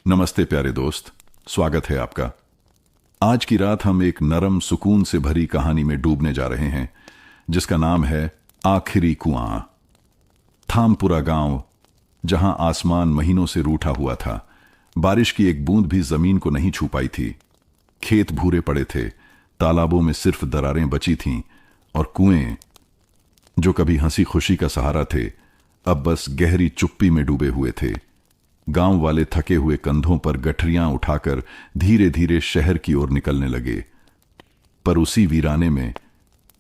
नमस्ते प्यारे दोस्त, स्वागत है आपका। आज की रात हम एक नरम सुकून से भरी कहानी में डूबने जा रहे हैं जिसका नाम है आखिरी कुआं। थामपुरा गांव, जहां आसमान महीनों से रूठा हुआ था, बारिश की एक बूंद भी जमीन को नहीं छू पाई थी। खेत भूरे पड़े थे, तालाबों में सिर्फ दरारें बची थीं और कुएं जो कभी हंसी खुशी का सहारा थे अब बस गहरी चुप्पी में डूबे हुए थे। गांव वाले थके हुए कंधों पर गठरियां उठाकर धीरे धीरे शहर की ओर निकलने लगे। पर उसी वीराने में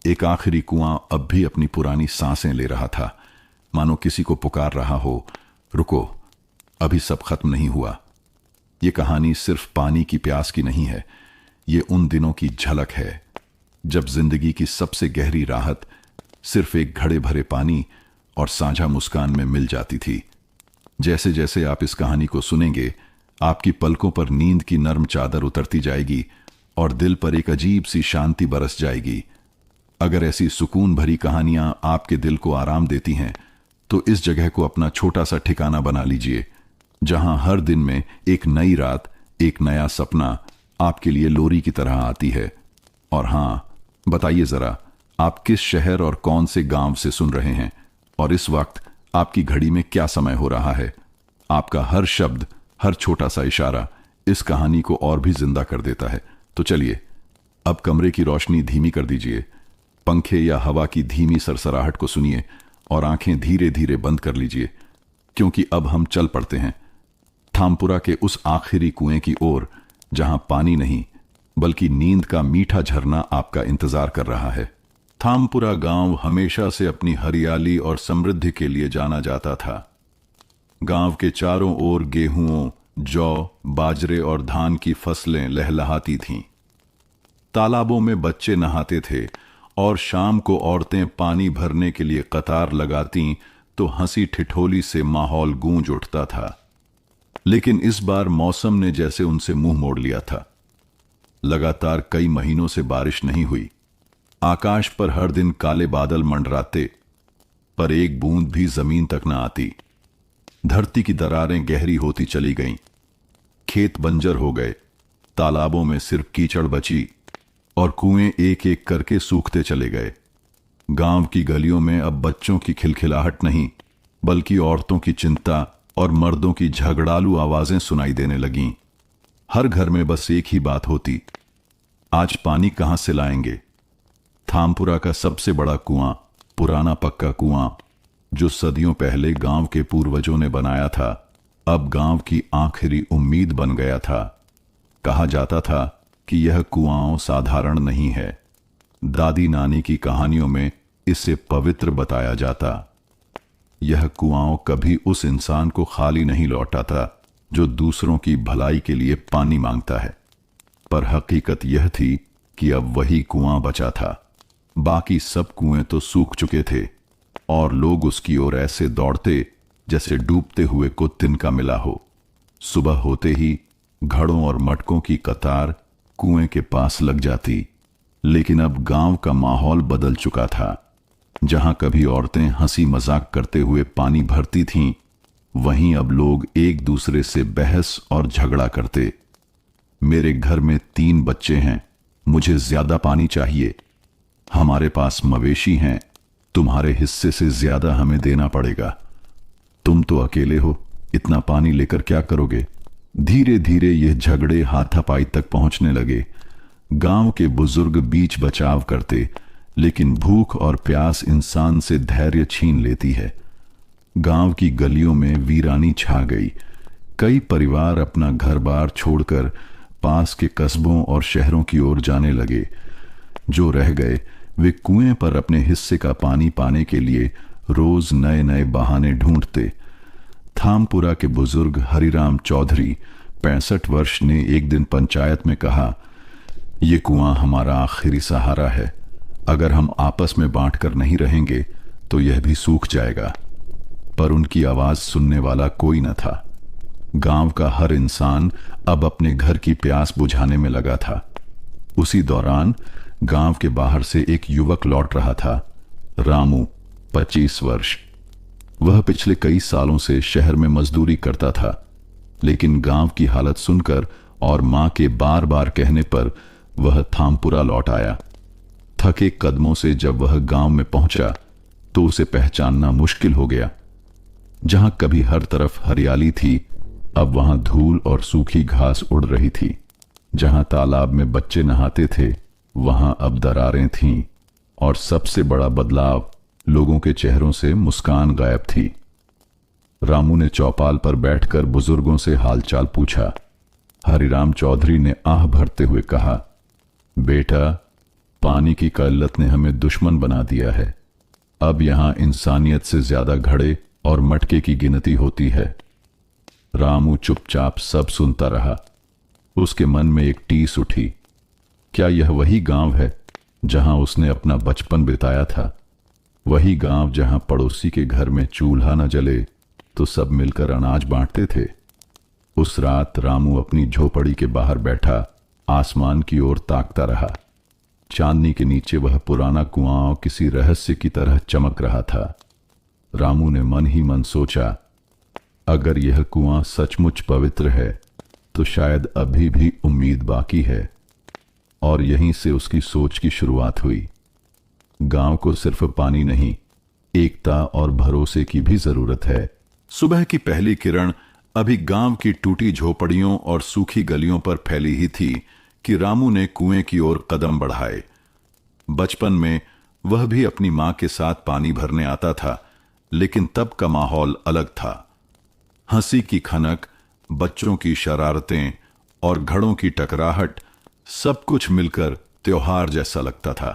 एक आखिरी कुआं अब भी अपनी पुरानी सांसें ले रहा था, मानो किसी को पुकार रहा हो, रुको, अभी सब खत्म नहीं हुआ। ये कहानी सिर्फ पानी की प्यास की नहीं है, ये उन दिनों की झलक है जब जिंदगी की सबसे गहरी राहत सिर्फ एक घड़े भरे पानी और साझा मुस्कान में मिल जाती थी। जैसे जैसे आप इस कहानी को सुनेंगे, आपकी पलकों पर नींद की नर्म चादर उतरती जाएगी और दिल पर एक अजीब सी शांति बरस जाएगी। अगर ऐसी सुकून भरी कहानियां आपके दिल को आराम देती हैं, तो इस जगह को अपना छोटा सा ठिकाना बना लीजिए, जहां हर दिन में एक नई रात, एक नया सपना आपके लिए लोरी की तरह आती है। और हां, बताइए जरा, आप किस शहर और कौन से गांव से सुन रहे हैं और इस वक्त आपकी घड़ी में क्या समय हो रहा है? आपका हर शब्द, हर छोटा सा इशारा इस कहानी को और भी जिंदा कर देता है। तो चलिए, अब कमरे की रोशनी धीमी कर दीजिए, पंखे या हवा की धीमी सरसराहट को सुनिए और आंखें धीरे धीरे बंद कर लीजिए, क्योंकि अब हम चल पड़ते हैं थामपुरा के उस आखिरी कुएं की ओर, जहां पानी नहीं बल्कि नींद का मीठा झरना आपका इंतजार कर रहा है। थामपुरा गांव हमेशा से अपनी हरियाली और समृद्धि के लिए जाना जाता था। गांव के चारों ओर गेहूं, जौ, बाजरे और धान की फसलें लहलहाती थीं। तालाबों में बच्चे नहाते थे और शाम को औरतें पानी भरने के लिए कतार लगातीं तो हंसी ठिठोली से माहौल गूंज उठता था। लेकिन इस बार मौसम ने जैसे उनसे मुंह मोड़ लिया था। लगातार कई महीनों से बारिश नहीं हुई। आकाश पर हर दिन काले बादल मंडराते, पर एक बूंद भी जमीन तक न आती। धरती की दरारें गहरी होती चली गईं, खेत बंजर हो गए, तालाबों में सिर्फ कीचड़ बची और कुएं एक एक करके सूखते चले गए। गांव की गलियों में अब बच्चों की खिलखिलाहट नहीं, बल्कि औरतों की चिंता और मर्दों की झगड़ालू आवाजें सुनाई देने लगीं। हर घर में बस एक ही बात होती, आज पानी कहां से लाएंगे? थामपुरा का सबसे बड़ा कुआं, पुराना पक्का कुआं जो सदियों पहले गांव के पूर्वजों ने बनाया था, अब गांव की आखिरी उम्मीद बन गया था। कहा जाता था कि यह कुआं साधारण नहीं है। दादी नानी की कहानियों में इसे पवित्र बताया जाता। यह कुआं कभी उस इंसान को खाली नहीं लौटाता जो दूसरों की भलाई के लिए पानी मांगता है। पर हकीकत यह थी कि अब वही कुआं बचा था। बाकी सब कुएं तो सूख चुके थे और लोग उसकी ओर ऐसे दौड़ते जैसे डूबते हुए को तिनका मिला हो। सुबह होते ही घड़ों और मटकों की कतार कुएं के पास लग जाती। लेकिन अब गांव का माहौल बदल चुका था। जहां कभी औरतें हंसी मजाक करते हुए पानी भरती थीं, वहीं अब लोग एक दूसरे से बहस और झगड़ा करते। मेरे घर में 3 बच्चे हैं, मुझे ज्यादा पानी चाहिए। हमारे पास मवेशी हैं, तुम्हारे हिस्से से ज्यादा हमें देना पड़ेगा। तुम तो अकेले हो, इतना पानी लेकर क्या करोगे? धीरे धीरे ये झगड़े हाथापाई तक पहुंचने लगे। गांव के बुजुर्ग बीच बचाव करते, लेकिन भूख और प्यास इंसान से धैर्य छीन लेती है। गांव की गलियों में वीरानी छा गई। कई परिवार अपना घर बार छोड़कर पास के कस्बों और शहरों की ओर जाने लगे। जो रह गए वे कुएं पर अपने हिस्से का पानी पाने के लिए रोज नए नए बहाने ढूंढते। थामपुरा के बुजुर्ग हरिराम चौधरी 65 वर्ष ने एक दिन पंचायत में कहा, ये कुआं हमारा आखिरी सहारा है। अगर हम आपस में बांटकर नहीं रहेंगे तो यह भी सूख जाएगा। पर उनकी आवाज सुनने वाला कोई न था। गांव का हर इंसान अब अपने घर की प्यास बुझाने में लगा था। उसी दौरान गांव के बाहर से एक युवक लौट रहा था, रामू, 25 वर्ष। वह पिछले कई सालों से शहर में मजदूरी करता था। लेकिन गांव की हालत सुनकर और मां के बार बार कहने पर वह थामपुरा लौट आया। थके कदमों से जब वह गांव में पहुंचा तो उसे पहचानना मुश्किल हो गया। जहां कभी हर तरफ हरियाली थी, अब वहां धूल और सूखी घास उड़ रही थी। जहां तालाब में बच्चे नहाते थे, वहां अब दरारें थीं, और सबसे बड़ा बदलाव, लोगों के चेहरों से मुस्कान गायब थी। रामू ने चौपाल पर बैठकर बुजुर्गों से हालचाल पूछा। हरिराम चौधरी ने आह भरते हुए कहा, बेटा, पानी की किल्लत ने हमें दुश्मन बना दिया है। अब यहां इंसानियत से ज्यादा घड़े और मटके की गिनती होती है। रामू चुपचाप सब सुनता रहा। उसके मन में एक टीस उठी। क्या यह वही गांव है जहां उसने अपना बचपन बिताया था? वही गांव जहां पड़ोसी के घर में चूल्हा न जले तो सब मिलकर अनाज बांटते थे। उस रात रामू अपनी झोपड़ी के बाहर बैठा आसमान की ओर ताकता रहा। चांदनी के नीचे वह पुराना कुआं किसी रहस्य की तरह चमक रहा था। रामू ने मन ही मन सोचा, अगर यह कुआं सचमुच पवित्र है तो शायद अभी भी उम्मीद बाकी है। और यहीं से उसकी सोच की शुरुआत हुई। गांव को सिर्फ पानी नहीं, एकता और भरोसे की भी जरूरत है। सुबह की पहली किरण अभी गांव की टूटी झोपड़ियों और सूखी गलियों पर फैली ही थी कि रामू ने कुएं की ओर कदम बढ़ाए। बचपन में वह भी अपनी मां के साथ पानी भरने आता था, लेकिन तब का माहौल अलग था। हंसी की खनक, बच्चों की शरारतें और घड़ों की टकराहट, सब कुछ मिलकर त्योहार जैसा लगता था।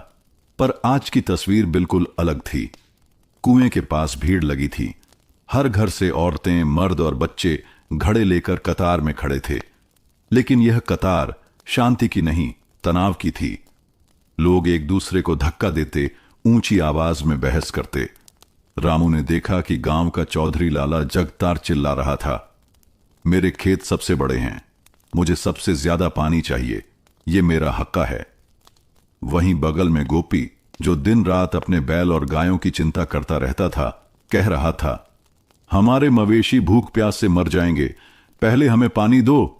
पर आज की तस्वीर बिल्कुल अलग थी। कुएं के पास भीड़ लगी थी। हर घर से औरतें, मर्द और बच्चे घड़े लेकर कतार में खड़े थे। लेकिन यह कतार शांति की नहीं, तनाव की थी। लोग एक दूसरे को धक्का देते, ऊंची आवाज में बहस करते। रामू ने देखा कि गांव का चौधरी लाला जगतार चिल्ला रहा था, मेरे खेत सबसे बड़े हैं, मुझे सबसे ज्यादा पानी चाहिए, ये मेरा हक्का है। वहीं बगल में गोपी, जो दिन रात अपने बैल और गायों की चिंता करता रहता था, कह रहा था, हमारे मवेशी भूख प्यास से मर जाएंगे, पहले हमें पानी दो।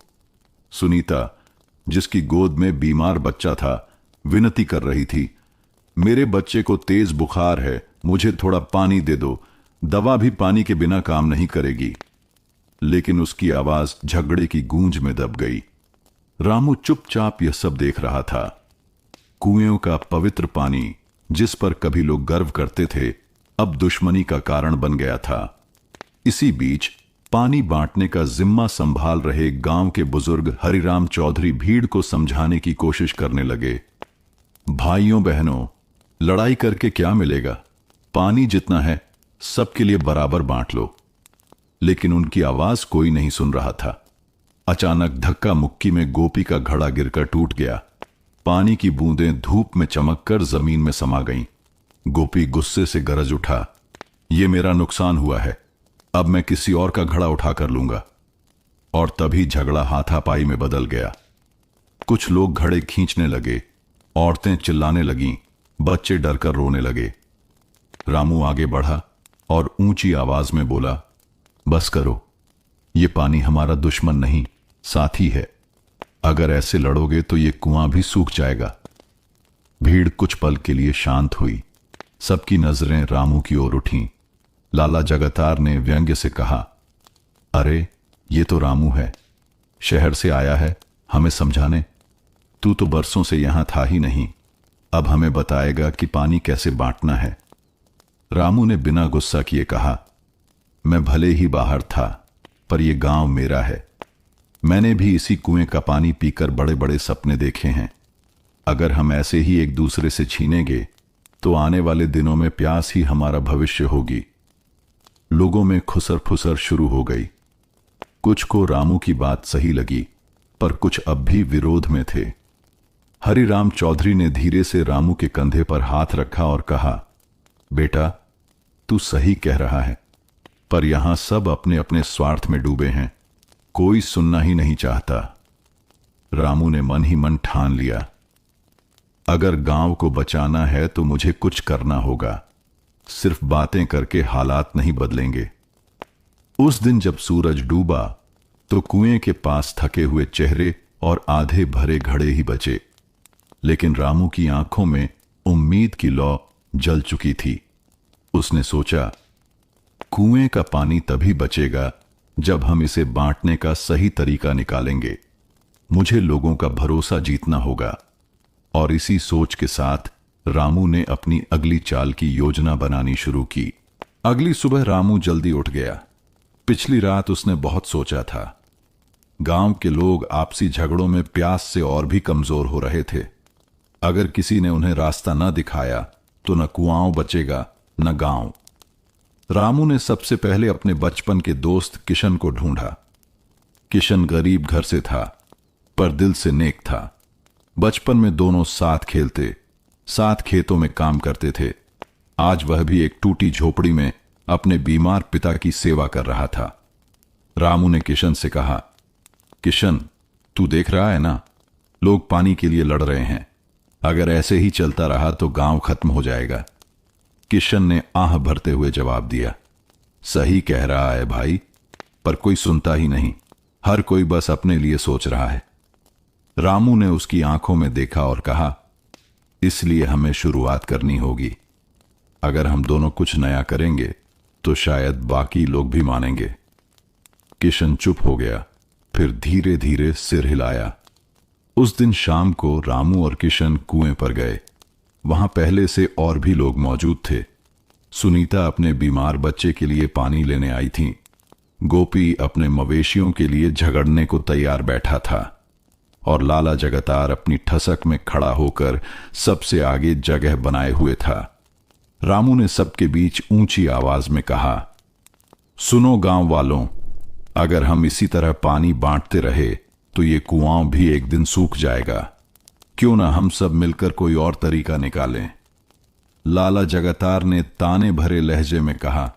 सुनीता, जिसकी गोद में बीमार बच्चा था, विनती कर रही थी, मेरे बच्चे को तेज बुखार है, मुझे थोड़ा पानी दे दो, दवा भी पानी के बिना काम नहीं करेगी। लेकिन उसकी आवाज झगड़े की गूंज में दब गई। रामू चुपचाप यह सब देख रहा था। कुएं का पवित्र पानी, जिस पर कभी लोग गर्व करते थे, अब दुश्मनी का कारण बन गया था। इसी बीच पानी बांटने का जिम्मा संभाल रहे गांव के बुजुर्ग हरिराम चौधरी भीड़ को समझाने की कोशिश करने लगे। भाइयों बहनों, लड़ाई करके क्या मिलेगा? पानी जितना है सबके लिए बराबर बांट लो। लेकिन उनकी आवाज कोई नहीं सुन रहा था। अचानक धक्का मुक्की में गोपी का घड़ा गिरकर टूट गया। पानी की बूंदें धूप में चमककर जमीन में समा गईं। गोपी गुस्से से गरज उठा, यह मेरा नुकसान हुआ है, अब मैं किसी और का घड़ा उठा कर लूंगा। और तभी झगड़ा हाथापाई में बदल गया। कुछ लोग घड़े खींचने लगे, औरतें चिल्लाने लगीं, बच्चे डरकर रोने लगे। रामू आगे बढ़ा और ऊंची आवाज में बोला, बस करो, ये पानी हमारा दुश्मन नहीं, साथी है। अगर ऐसे लड़ोगे तो ये कुआं भी सूख जाएगा। भीड़ कुछ पल के लिए शांत हुई। सबकी नजरें रामू की ओर उठीं। लाला जगतार ने व्यंग्य से कहा, अरे ये तो रामू है, शहर से आया है हमें समझाने। तू तो बरसों से यहां था ही नहीं, अब हमें बताएगा कि पानी कैसे बांटना है। रामू ने बिना गुस्सा किए कहा, मैं भले ही बाहर था, पर यह गांव मेरा है। मैंने भी इसी कुएं का पानी पीकर बड़े बड़े सपने देखे हैं। अगर हम ऐसे ही एक दूसरे से छीनेंगे तो आने वाले दिनों में प्यास ही हमारा भविष्य होगी। लोगों में खुसर फुसर शुरू हो गई। कुछ को रामू की बात सही लगी, पर कुछ अब भी विरोध में थे। हरिराम चौधरी ने धीरे से रामू के कंधे पर हाथ रखा और कहा, बेटा, तू सही कह रहा है, पर यहां सब अपने अपने स्वार्थ में डूबे हैं, कोई सुनना ही नहीं चाहता। रामू ने मन ही मन ठान लिया, अगर गांव को बचाना है तो मुझे कुछ करना होगा, सिर्फ बातें करके हालात नहीं बदलेंगे। उस दिन जब सूरज डूबा तो कुएं के पास थके हुए चेहरे और आधे भरे घड़े ही बचे। लेकिन रामू की आंखों में उम्मीद की लौ जल चुकी थी। उसने सोचा, कुएं का पानी तभी बचेगा जब हम इसे बांटने का सही तरीका निकालेंगे। मुझे लोगों का भरोसा जीतना होगा। और इसी सोच के साथ रामू ने अपनी अगली चाल की योजना बनानी शुरू की। अगली सुबह रामू जल्दी उठ गया। पिछली रात उसने बहुत सोचा था। गांव के लोग आपसी झगड़ों में प्यास से और भी कमजोर हो रहे थे। अगर किसी ने उन्हें रास्ता न दिखाया तो न कुआं बचेगा न गांव। रामू ने सबसे पहले अपने बचपन के दोस्त किशन को ढूंढा। किशन गरीब घर से था, पर दिल से नेक था। बचपन में दोनों साथ खेलते, साथ खेतों में काम करते थे। आज वह भी एक टूटी झोपड़ी में अपने बीमार पिता की सेवा कर रहा था। रामू ने किशन से कहा, किशन, तू देख रहा है ना, लोग पानी के लिए लड़ रहे हैं। अगर ऐसे ही चलता रहा तो गांव खत्म हो जाएगा। किशन ने आह भरते हुए जवाब दिया, सही कह रहा है भाई, पर कोई सुनता ही नहीं। हर कोई बस अपने लिए सोच रहा है। रामू ने उसकी आंखों में देखा और कहा, इसलिए हमें शुरुआत करनी होगी। अगर हम दोनों कुछ नया करेंगे तो शायद बाकी लोग भी मानेंगे। किशन चुप हो गया, फिर धीरे धीरे सिर हिलाया। उस दिन शाम को रामू और किशन कुएं पर गए। वहां पहले से और भी लोग मौजूद थे। सुनीता अपने बीमार बच्चे के लिए पानी लेने आई थी। गोपी अपने मवेशियों के लिए झगड़ने को तैयार बैठा था और लाला जगतार अपनी ठसक में खड़ा होकर सबसे आगे जगह बनाए हुए था। रामू ने सबके बीच ऊंची आवाज में कहा, सुनो गांव वालों, अगर हम इसी तरह पानी बांटते रहे तो ये कुआं भी एक दिन सूख जाएगा। क्यों ना हम सब मिलकर कोई और तरीका निकालें। लाला जगतार ने ताने भरे लहजे में कहा,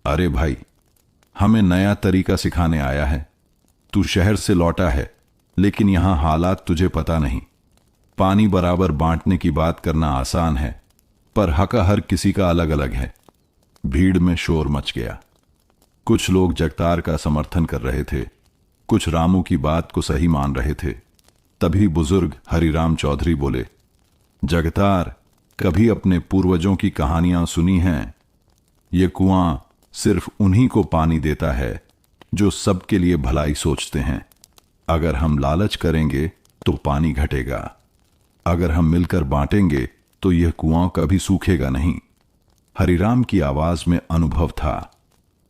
अरे भाई, हमें नया तरीका सिखाने आया है। तू शहर से लौटा है, लेकिन यहां हालात तुझे पता नहीं। पानी बराबर बांटने की बात करना आसान है, पर हक हर किसी का अलग अलग है। भीड़ में शोर मच गया। कुछ लोग जगतार का समर्थन कर रहे थे, कुछ रामू की बात को सही मान रहे थे। तभी बुजुर्ग हरिराम चौधरी बोले, जगतार, कभी अपने पूर्वजों की कहानियां सुनी हैं? ये कुआं सिर्फ उन्हीं को पानी देता है जो सबके लिए भलाई सोचते हैं। अगर हम लालच करेंगे तो पानी घटेगा। अगर हम मिलकर बांटेंगे तो यह कुआं कभी सूखेगा नहीं। हरिराम की आवाज में अनुभव था,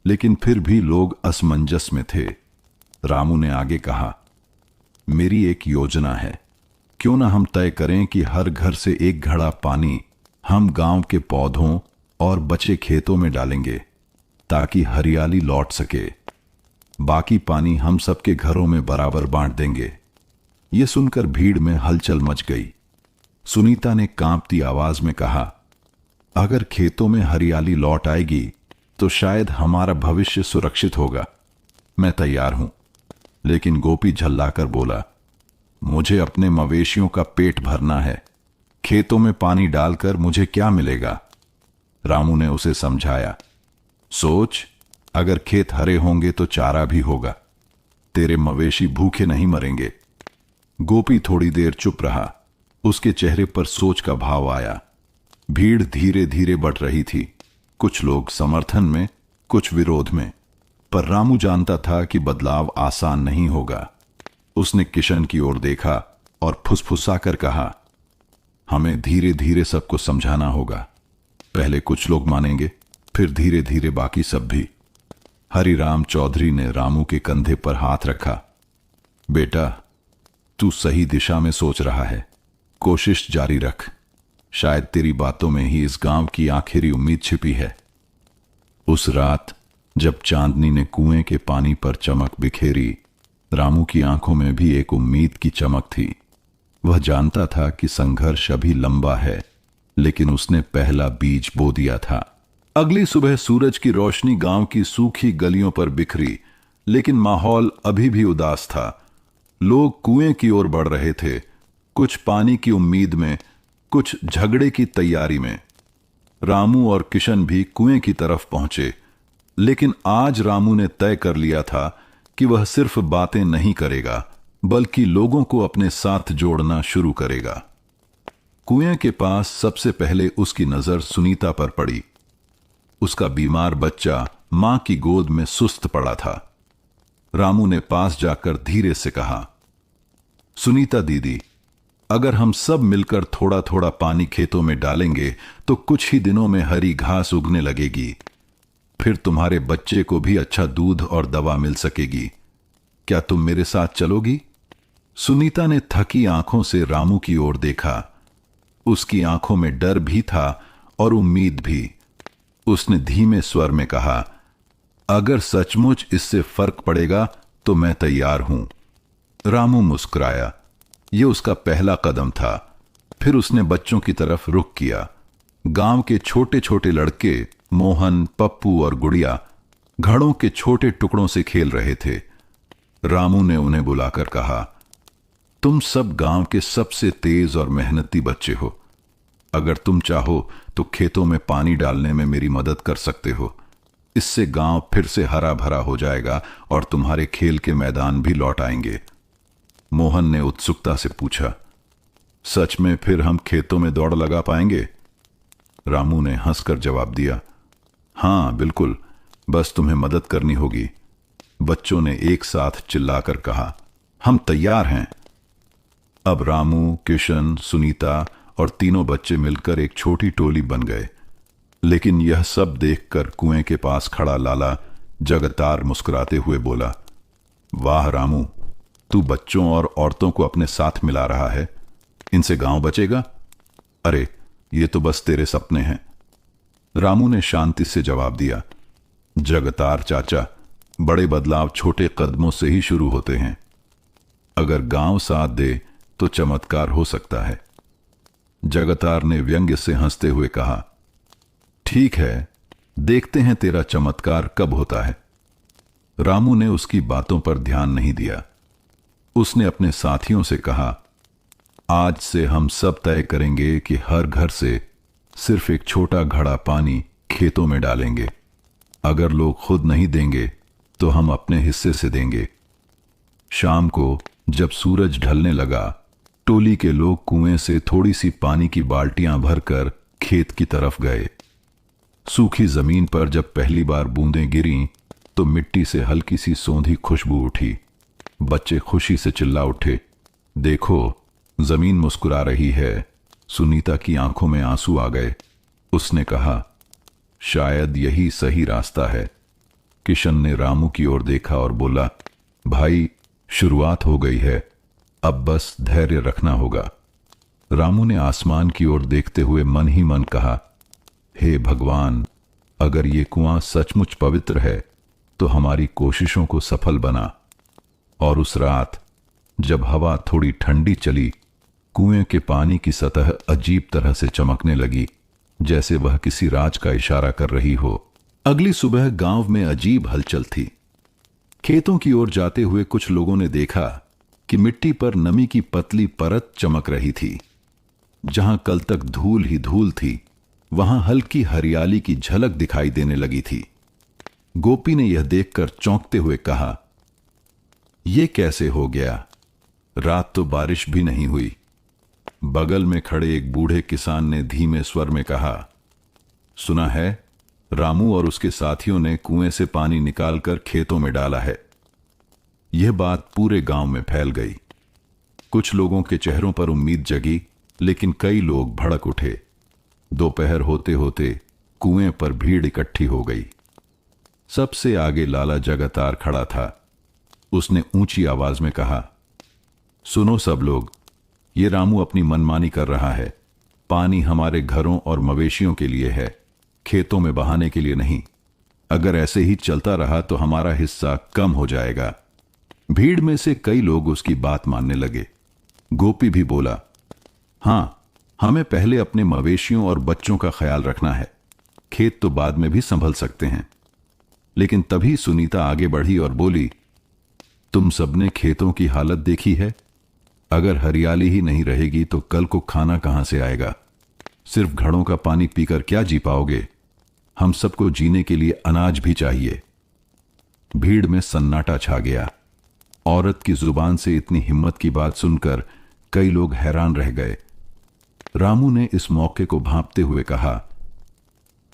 लेकिन फिर भी लोग असमंजस में थे। रामू ने आगे कहा, मेरी एक योजना है। क्यों ना हम तय करें कि हर घर से एक घड़ा पानी हम गांव के पौधों और बचे खेतों में डालेंगे, ताकि हरियाली लौट सके। बाकी पानी हम सबके घरों में बराबर बांट देंगे। यह सुनकर भीड़ में हलचल मच गई। सुनीता ने कांपती आवाज में कहा, अगर खेतों में हरियाली लौट आएगी तो शायद हमारा भविष्य सुरक्षित होगा। मैं तैयार हूं। लेकिन गोपी झल्लाकर बोला, मुझे अपने मवेशियों का पेट भरना है। खेतों में पानी डालकर मुझे क्या मिलेगा? रामू ने उसे समझाया, सोच, अगर खेत हरे होंगे तो चारा भी होगा। तेरे मवेशी भूखे नहीं मरेंगे। गोपी थोड़ी देर चुप रहा। उसके चेहरे पर सोच का भाव आया। भीड़ धीरे धीरे बढ़ रही थी, कुछ लोग समर्थन में, कुछ विरोध में। पर रामू जानता था कि बदलाव आसान नहीं होगा। उसने किशन की ओर देखा और फुसफुसाकर कहा, हमें धीरे धीरे सबको समझाना होगा। पहले कुछ लोग मानेंगे, फिर धीरे धीरे बाकी सब भी। हरिराम चौधरी ने रामू के कंधे पर हाथ रखा। बेटा, तू सही दिशा में सोच रहा है। कोशिश जारी रख। शायद तेरी बातों में ही इस गांव की आखिरी उम्मीद छिपी है। उस रात जब चांदनी ने कुएं के पानी पर चमक बिखेरी, रामू की आंखों में भी एक उम्मीद की चमक थी। वह जानता था कि संघर्ष अभी लंबा है, लेकिन उसने पहला बीज बो दिया था। अगली सुबह सूरज की रोशनी गांव की सूखी गलियों पर बिखरी, लेकिन माहौल अभी भी उदास था। लोग कुएं की ओर बढ़ रहे थे, कुछ पानी की उम्मीद में, कुछ झगड़े की तैयारी में। रामू और किशन भी कुएं की तरफ पहुंचे, लेकिन आज रामू ने तय कर लिया था कि वह सिर्फ बातें नहीं करेगा बल्कि लोगों को अपने साथ जोड़ना शुरू करेगा। कुएं के पास सबसे पहले उसकी नजर सुनीता पर पड़ी। उसका बीमार बच्चा मां की गोद में सुस्त पड़ा था। रामू ने पास जाकर धीरे से कहा, सुनीता दीदी, अगर हम सब मिलकर थोड़ा थोड़ा पानी खेतों में डालेंगे तो कुछ ही दिनों में हरी घास उगने लगेगी। फिर तुम्हारे बच्चे को भी अच्छा दूध और दवा मिल सकेगी। क्या तुम मेरे साथ चलोगी? सुनीता ने थकी आंखों से रामू की ओर देखा। उसकी आंखों में डर भी था और उम्मीद भी। उसने धीमे स्वर में कहा, अगर सचमुच इससे फर्क पड़ेगा तो मैं तैयार हूं। रामू मुस्कुराया। यह उसका पहला कदम था। फिर उसने बच्चों की तरफ रुख किया। गांव के छोटे छोटे लड़के मोहन, पप्पू और गुड़िया घड़ों के छोटे टुकड़ों से खेल रहे थे। रामू ने उन्हें बुलाकर कहा, तुम सब गांव के सबसे तेज और मेहनती बच्चे हो। अगर तुम चाहो तो खेतों में पानी डालने में मेरी मदद कर सकते हो। इससे गांव फिर से हरा भरा हो जाएगा और तुम्हारे खेल के मैदान भी लौट आएंगे। मोहन ने उत्सुकता से पूछा, सच में फिर हम खेतों में दौड़ लगा पाएंगे? रामू ने हंसकर जवाब दिया, हां बिल्कुल, बस तुम्हें मदद करनी होगी। बच्चों ने एक साथ चिल्लाकर कहा, हम तैयार हैं। अब रामू, किशन, सुनीता और तीनों बच्चे मिलकर एक छोटी टोली बन गए। लेकिन यह सब देखकर कुएं के पास खड़ा लाला जगतार मुस्कुराते हुए बोला, वाह रामू, तू बच्चों और औरतों को अपने साथ मिला रहा है। इनसे गांव बचेगा? अरे ये तो बस तेरे सपने हैं। रामू ने शांति से जवाब दिया, जगतार चाचा, बड़े बदलाव छोटे कदमों से ही शुरू होते हैं। अगर गांव साथ दे तो चमत्कार हो सकता है। जगतार ने व्यंग्य से हंसते हुए कहा, ठीक है, देखते हैं तेरा चमत्कार कब होता है। रामू ने उसकी बातों पर ध्यान नहीं दिया। उसने अपने साथियों से कहा, आज से हम सब तय करेंगे कि हर घर से सिर्फ एक छोटा घड़ा पानी खेतों में डालेंगे। अगर लोग खुद नहीं देंगे तो हम अपने हिस्से से देंगे। शाम को जब सूरज ढलने लगा, टोली के लोग कुएं से थोड़ी सी पानी की बाल्टियां भरकर खेत की तरफ गए। सूखी जमीन पर जब पहली बार बूंदें गिरीं तो मिट्टी से हल्की सी सौंधी खुशबू उठी। बच्चे खुशी से चिल्ला उठे, देखो जमीन मुस्कुरा रही है। सुनीता की आंखों में आंसू आ गए। उसने कहा, शायद यही सही रास्ता है। किशन ने रामू की ओर देखा और बोला, भाई शुरुआत हो गई है, अब बस धैर्य रखना होगा। रामू ने आसमान की ओर देखते हुए मन ही मन कहा, हे भगवान, अगर ये कुआं सचमुच पवित्र है तो हमारी कोशिशों को सफल बना। और उस रात जब हवा थोड़ी ठंडी चली, कुएं के पानी की सतह अजीब तरह से चमकने लगी, जैसे वह किसी राज का इशारा कर रही हो। अगली सुबह गांव में अजीब हलचल थी। खेतों की ओर जाते हुए कुछ लोगों ने देखा कि मिट्टी पर नमी की पतली परत चमक रही थी। जहां कल तक धूल ही धूल थी, वहां हल्की हरियाली की झलक दिखाई देने लगी थी। गोपी ने यह देखकर चौंकते हुए कहा, यह कैसे हो गया? रात तो बारिश भी नहीं हुई। बगल में खड़े एक बूढ़े किसान ने धीमे स्वर में कहा, सुना है रामू और उसके साथियों ने कुएं से पानी निकालकर खेतों में डाला है। यह बात पूरे गांव में फैल गई। कुछ लोगों के चेहरों पर उम्मीद जगी, लेकिन कई लोग भड़क उठे। दोपहर होते होते कुएं पर भीड़ इकट्ठी हो गई। सबसे आगे लाला जगतार खड़ा था। उसने ऊंची आवाज में कहा, सुनो सब लोग, ये रामू अपनी मनमानी कर रहा है। पानी हमारे घरों और मवेशियों के लिए है, खेतों में बहाने के लिए नहीं। अगर ऐसे ही चलता रहा तो हमारा हिस्सा कम हो जाएगा। भीड़ में से कई लोग उसकी बात मानने लगे। गोपी भी बोला, हां, हमें पहले अपने मवेशियों और बच्चों का ख्याल रखना है, खेत तो बाद में भी संभल सकते हैं। लेकिन तभी सुनीता आगे बढ़ी और बोली, तुम सबने खेतों की हालत देखी है। अगर हरियाली ही नहीं रहेगी तो कल को खाना कहां से आएगा? सिर्फ घड़ों का पानी पीकर क्या जी पाओगे? हम सबको जीने के लिए अनाज भी चाहिए। भीड़ में सन्नाटा छा गया। औरत की जुबान से इतनी हिम्मत की बात सुनकर कई लोग हैरान रह गए। रामू ने इस मौके को भांपते हुए कहा,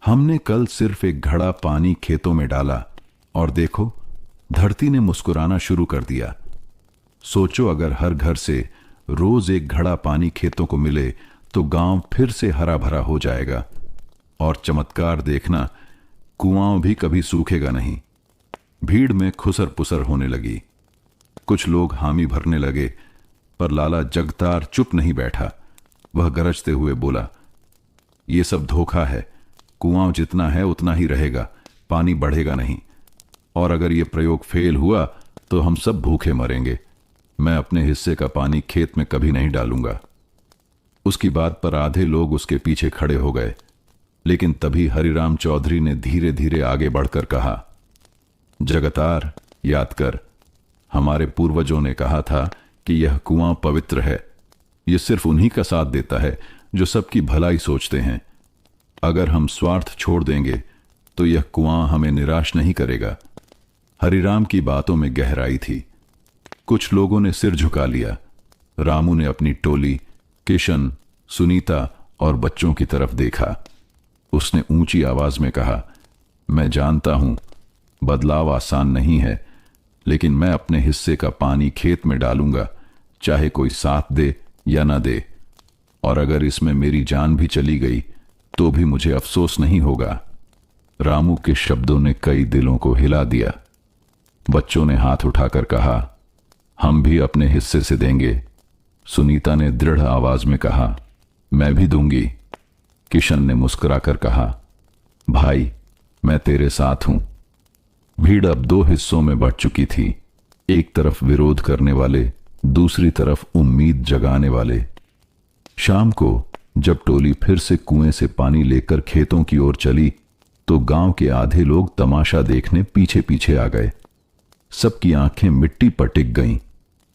हमने कल सिर्फ एक घड़ा पानी खेतों में डाला और देखो, धरती ने मुस्कुराना शुरू कर दिया। सोचो, अगर हर घर से रोज एक घड़ा पानी खेतों को मिले तो गांव फिर से हरा भरा हो जाएगा। और चमत्कार देखना, कुआं भी कभी सूखेगा नहीं। भीड़ में खुसर पुसर होने लगी। कुछ लोग हामी भरने लगे, पर लाला जगतार चुप नहीं बैठा। वह गरजते हुए बोला, यह सब धोखा है। कुआं जितना है उतना ही रहेगा, पानी बढ़ेगा नहीं। और अगर यह प्रयोग फेल हुआ तो हम सब भूखे मरेंगे। मैं अपने हिस्से का पानी खेत में कभी नहीं डालूंगा। उसकी बात पर आधे लोग उसके पीछे खड़े हो गए, लेकिन तभी हरिराम चौधरी ने धीरे धीरे आगे बढ़कर कहा, जगतार, याद कर, हमारे पूर्वजों ने कहा था कि यह कुआं पवित्र है। यह सिर्फ उन्हीं का साथ देता है जो सबकी भलाई सोचते हैं। अगर हम स्वार्थ छोड़ देंगे तो यह कुआं हमें निराश नहीं करेगा। हरिराम की बातों में गहराई थी। कुछ लोगों ने सिर झुका लिया। रामू ने अपनी टोली, किशन, सुनीता और बच्चों की तरफ देखा। उसने ऊंची आवाज में कहा, मैं जानता हूं बदलाव आसान नहीं है, लेकिन मैं अपने हिस्से का पानी खेत में डालूंगा, चाहे कोई साथ दे या ना दे। और अगर इसमें मेरी जान भी चली गई तो भी मुझे अफसोस नहीं होगा। रामू के शब्दों ने कई दिलों को हिला दिया। बच्चों ने हाथ उठाकर कहा, हम भी अपने हिस्से से देंगे। सुनीता ने दृढ़ आवाज में कहा, मैं भी दूंगी। किशन ने मुस्कुराकर कहा, भाई, मैं तेरे साथ हूं। भीड़ अब दो हिस्सों में बढ़ चुकी थी। एक तरफ विरोध करने वाले, दूसरी तरफ उम्मीद जगाने वाले। शाम को जब टोली फिर से कुएं से पानी लेकर खेतों की ओर चली तो गांव के आधे लोग तमाशा देखने पीछे पीछे आ गए। सबकी आंखें मिट्टी पर टिक गईं।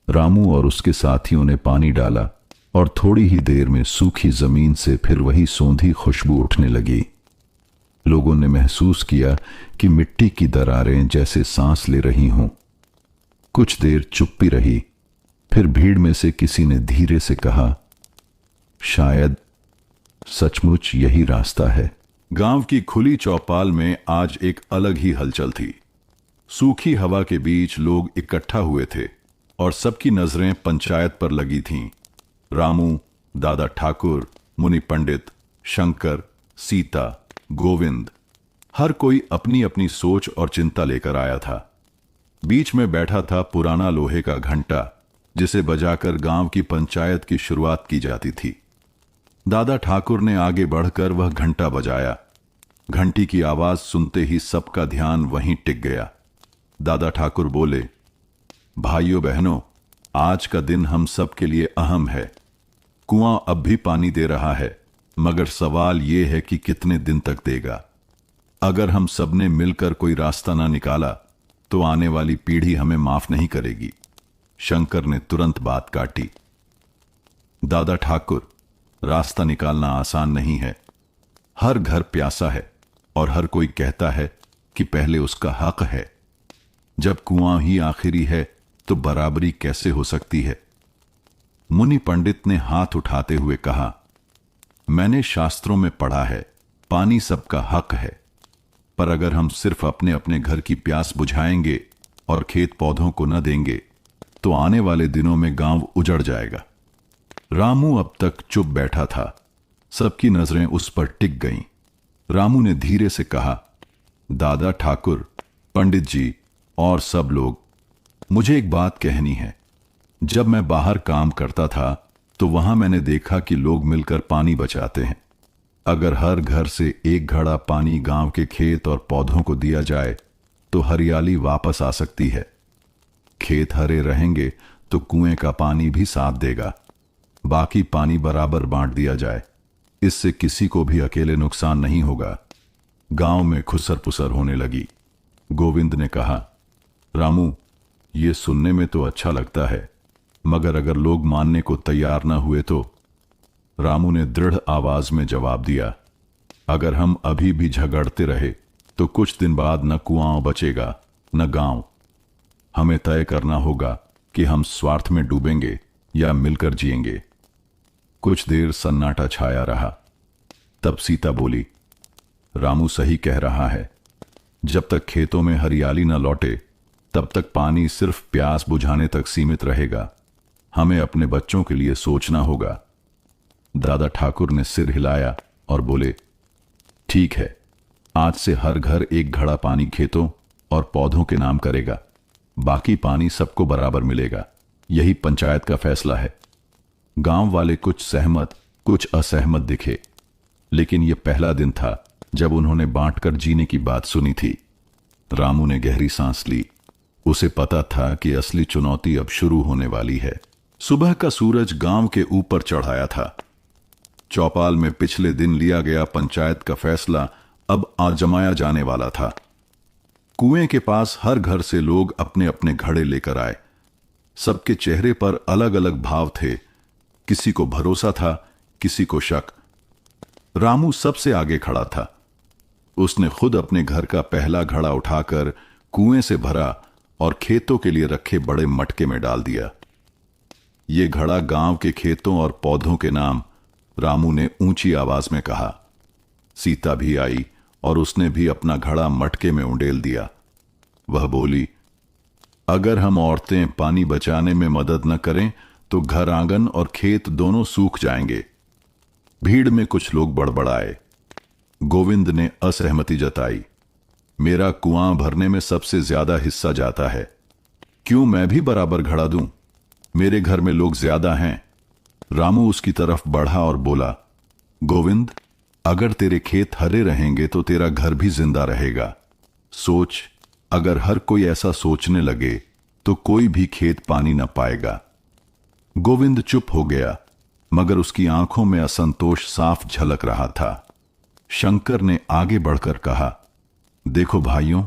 रामू और उसके साथियों ने पानी डाला और थोड़ी ही देर में सूखी जमीन से फिर वही सौंधी खुशबू उठने लगी। लोगों ने महसूस किया कि मिट्टी की दरारें जैसे सांस ले रही हों। कुछ देर चुप्पी रही। फिर भीड़ में से किसी ने धीरे से कहा, शायद सचमुच यही रास्ता है। गांव की खुली चौपाल में आज एक अलग ही हलचल थी। सूखी हवा के बीच लोग इकट्ठा हुए थे और सबकी नजरें पंचायत पर लगी थीं। रामू, दादा ठाकुर, मुनि पंडित, शंकर, सीता, गोविंद, हर कोई अपनी अपनी सोच और चिंता लेकर आया था। बीच में बैठा था पुराना लोहे का घंटा, जिसे बजाकर गांव की पंचायत की शुरुआत की जाती थी। दादा ठाकुर ने आगे बढ़कर वह घंटा बजाया। घंटी की आवाज सुनते ही सबका ध्यान वहीं टिक गया। दादा ठाकुर बोले, भाइयों बहनों, आज का दिन हम सब के लिए अहम है। कुआं अब भी पानी दे रहा है, मगर सवाल यह है कि कितने दिन तक देगा। अगर हम सबने मिलकर कोई रास्ता ना निकाला तो आने वाली पीढ़ी हमें माफ नहीं करेगी। शंकर ने तुरंत बात काटी, दादा ठाकुर, रास्ता निकालना आसान नहीं है। हर घर प्यासा है और हर कोई कहता है कि पहले उसका हक है। जब कुआं ही आखिरी है तो बराबरी कैसे हो सकती है? मुनि पंडित ने हाथ उठाते हुए कहा, मैंने शास्त्रों में पढ़ा है, पानी सबका हक है। पर अगर हम सिर्फ अपने अपने घर की प्यास बुझाएंगे और खेत पौधों को न देंगे तो आने वाले दिनों में गांव उजड़ जाएगा। रामू अब तक चुप बैठा था। सबकी नजरें उस पर टिक गईं। रामू ने धीरे से कहा, दादा ठाकुर, पंडित जी और सब लोग, मुझे एक बात कहनी है। जब मैं बाहर काम करता था तो वहां मैंने देखा कि लोग मिलकर पानी बचाते हैं। अगर हर घर से एक घड़ा पानी गांव के खेत और पौधों को दिया जाए तो हरियाली वापस आ सकती है। खेत हरे रहेंगे तो कुएं का पानी भी साथ देगा। बाकी पानी बराबर बांट दिया जाए, इससे किसी को भी अकेले नुकसान नहीं होगा। गांव में खुसर पुसर होने लगी। गोविंद ने कहा, रामू, ये सुनने में तो अच्छा लगता है, मगर अगर लोग मानने को तैयार न हुए तो? रामू ने दृढ़ आवाज में जवाब दिया, अगर हम अभी भी झगड़ते रहे तो कुछ दिन बाद न कुआं बचेगा न गांव। हमें तय करना होगा कि हम स्वार्थ में डूबेंगे या मिलकर जिएंगे। कुछ देर सन्नाटा छाया रहा। तब सीता बोली, रामू सही कह रहा है। जब तक खेतों में हरियाली न लौटे तब तक पानी सिर्फ प्यास बुझाने तक सीमित रहेगा। हमें अपने बच्चों के लिए सोचना होगा। दादा ठाकुर ने सिर हिलाया और बोले, ठीक है, आज से हर घर एक घड़ा पानी खेतों और पौधों के नाम करेगा। बाकी पानी सबको बराबर मिलेगा। यही पंचायत का फैसला है। गांव वाले कुछ सहमत कुछ असहमत दिखे, लेकिन यह पहला दिन था जब उन्होंने बांटकर जीने की बात सुनी थी। रामू ने गहरी सांस ली। उसे पता था कि असली चुनौती अब शुरू होने वाली है। सुबह का सूरज गांव के ऊपर चढ़ाया था। चौपाल में पिछले दिन लिया गया पंचायत का फैसला अब आजमाया जाने वाला था। कुएं के पास हर घर से लोग अपने अपने घड़े लेकर आए। सबके चेहरे पर अलग अलग भाव थे। किसी को भरोसा था, किसी को शक। रामू सबसे आगे खड़ा था। उसने खुद अपने घर का पहला घड़ा उठाकर कुएं से भरा और खेतों के लिए रखे बड़े मटके में डाल दिया। यह घड़ा गांव के खेतों और पौधों के नाम, रामू ने ऊंची आवाज में कहा। सीता भी आई और उसने भी अपना घड़ा मटके में उंडेल दिया। वह बोली, अगर हम औरतें पानी बचाने में मदद न करें तो घर आंगन और खेत दोनों सूख जाएंगे। भीड़ में कुछ लोग बड़बड़ाए। गोविंद ने असहमति जताई। मेरा कुआं भरने में सबसे ज्यादा हिस्सा जाता है। क्यों मैं भी बराबर घड़ा दूं? मेरे घर में लोग ज्यादा हैं। रामू उसकी तरफ बढ़ा और बोला, गोविंद, अगर तेरे खेत हरे रहेंगे तो तेरा घर भी जिंदा रहेगा। सोच, अगर हर कोई ऐसा सोचने लगे तो कोई भी खेत पानी न पाएगा। गोविंद चुप हो गया, मगर उसकी आंखों में असंतोष साफ झलक रहा था। शंकर ने आगे बढ़कर कहा, देखो भाइयों,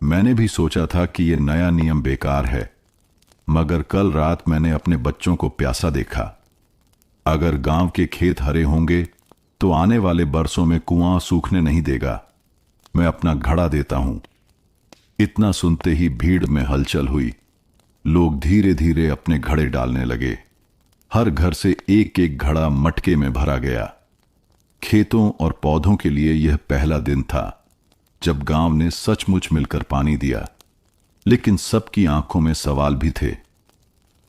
मैंने भी सोचा था कि यह नया नियम बेकार है, मगर कल रात मैंने अपने बच्चों को प्यासा देखा। अगर गांव के खेत हरे होंगे तो आने वाले बरसों में कुआं सूखने नहीं देगा। मैं अपना घड़ा देता हूं। इतना सुनते ही भीड़ में हलचल हुई। लोग धीरे धीरे अपने घड़े डालने लगे। हर घर से एक एक घड़ा मटके में भरा गया। खेतों और पौधों के लिए यह पहला दिन था जब गांव ने सचमुच मिलकर पानी दिया। लेकिन सबकी आंखों में सवाल भी थे।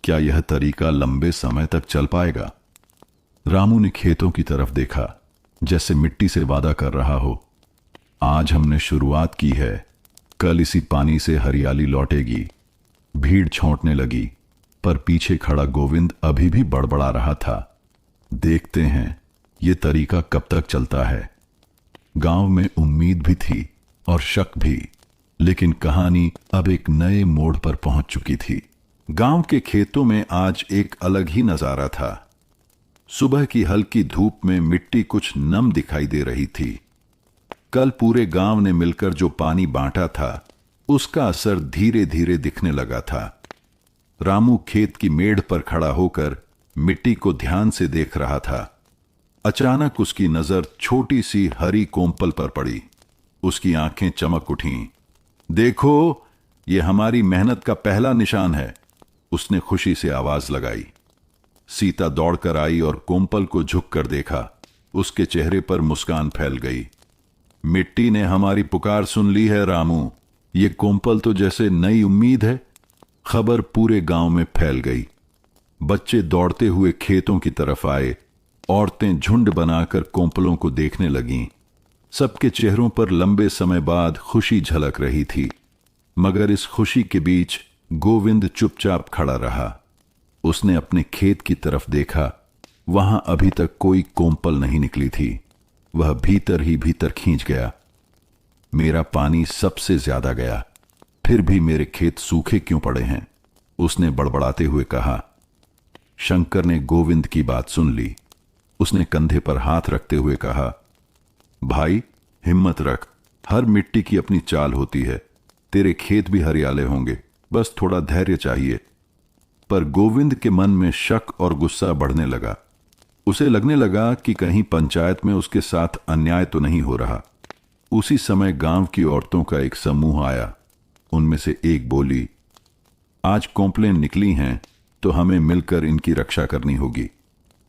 क्या यह तरीका लंबे समय तक चल पाएगा? रामू ने खेतों की तरफ देखा, जैसे मिट्टी से वादा कर रहा हो। आज हमने शुरुआत की है, कल इसी पानी से हरियाली लौटेगी। भीड़ छौंटने लगी, पर पीछे खड़ा गोविंद अभी भी बड़बड़ा रहा था। देखते हैं ये तरीका कब तक चलता है। गांव में उम्मीद भी थी और शक भी, लेकिन कहानी अब एक नए मोड़ पर पहुंच चुकी थी। गांव के खेतों में आज एक अलग ही नजारा था। सुबह की हल्की धूप में मिट्टी कुछ नम दिखाई दे रही थी। कल पूरे गांव ने मिलकर जो पानी बांटा था, उसका असर धीरे धीरे दिखने लगा था। रामू खेत की मेड़ पर खड़ा होकर मिट्टी को ध्यान से देख रहा था। अचानक उसकी नजर छोटी सी हरी कोंपल पर पड़ी। उसकी आंखें चमक उठीं। देखो, यह हमारी मेहनत का पहला निशान है, उसने खुशी से आवाज लगाई। सीता दौड़कर आई और कोंपल को झुककर देखा। उसके चेहरे पर मुस्कान फैल गई। मिट्टी ने हमारी पुकार सुन ली है रामू। ये कोंपल तो जैसे नई उम्मीद है। खबर पूरे गांव में फैल गई। बच्चे दौड़ते हुए खेतों की तरफ आए। औरतें झुंड बनाकर कोंपलों को देखने लगीं। सबके चेहरों पर लंबे समय बाद खुशी झलक रही थी, मगर इस खुशी के बीच गोविंद चुपचाप खड़ा रहा। उसने अपने खेत की तरफ देखा। वहां अभी तक कोई कोंपल नहीं निकली थी। वह भीतर ही भीतर खींच गया। मेरा पानी सबसे ज्यादा गया, फिर भी मेरे खेत सूखे क्यों पड़े हैं? उसने बड़बड़ाते हुए कहा। शंकर ने गोविंद की बात सुन ली। उसने कंधे पर हाथ रखते हुए कहा, भाई हिम्मत रख, हर मिट्टी की अपनी चाल होती है। तेरे खेत भी हरियाले होंगे, बस थोड़ा धैर्य चाहिए। पर गोविंद के मन में शक और गुस्सा बढ़ने लगा। उसे लगने लगा कि कहीं पंचायत में उसके साथ अन्याय तो नहीं हो रहा। उसी समय गांव की औरतों का एक समूह आया। उनमें से एक बोली, आज कॉम्प्लेन निकली हैं तो हमें मिलकर इनकी रक्षा करनी होगी,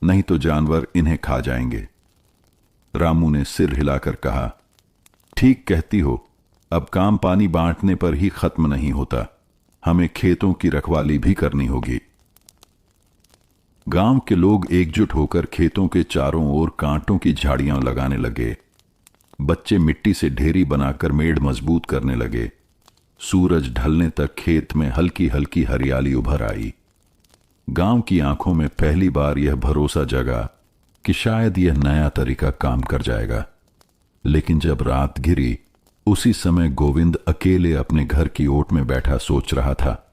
नहीं तो जानवर इन्हें खा जाएंगे। रामू ने सिर हिलाकर कहा, ठीक कहती हो, अब काम पानी बांटने पर ही खत्म नहीं होता, हमें खेतों की रखवाली भी करनी होगी। गांव के लोग एकजुट होकर खेतों के चारों ओर कांटों की झाड़ियां लगाने लगे। बच्चे मिट्टी से ढेरी बनाकर मेड़ मजबूत करने लगे। सूरज ढलने तक खेत में हल्की हल्की हरियाली उभर आई। गांव की आंखों में पहली बार यह भरोसा जगा कि शायद यह नया तरीका काम कर जाएगा। लेकिन जब रात घिरी, उसी समय गोविंद अकेले अपने घर की ओट में बैठा सोच रहा था,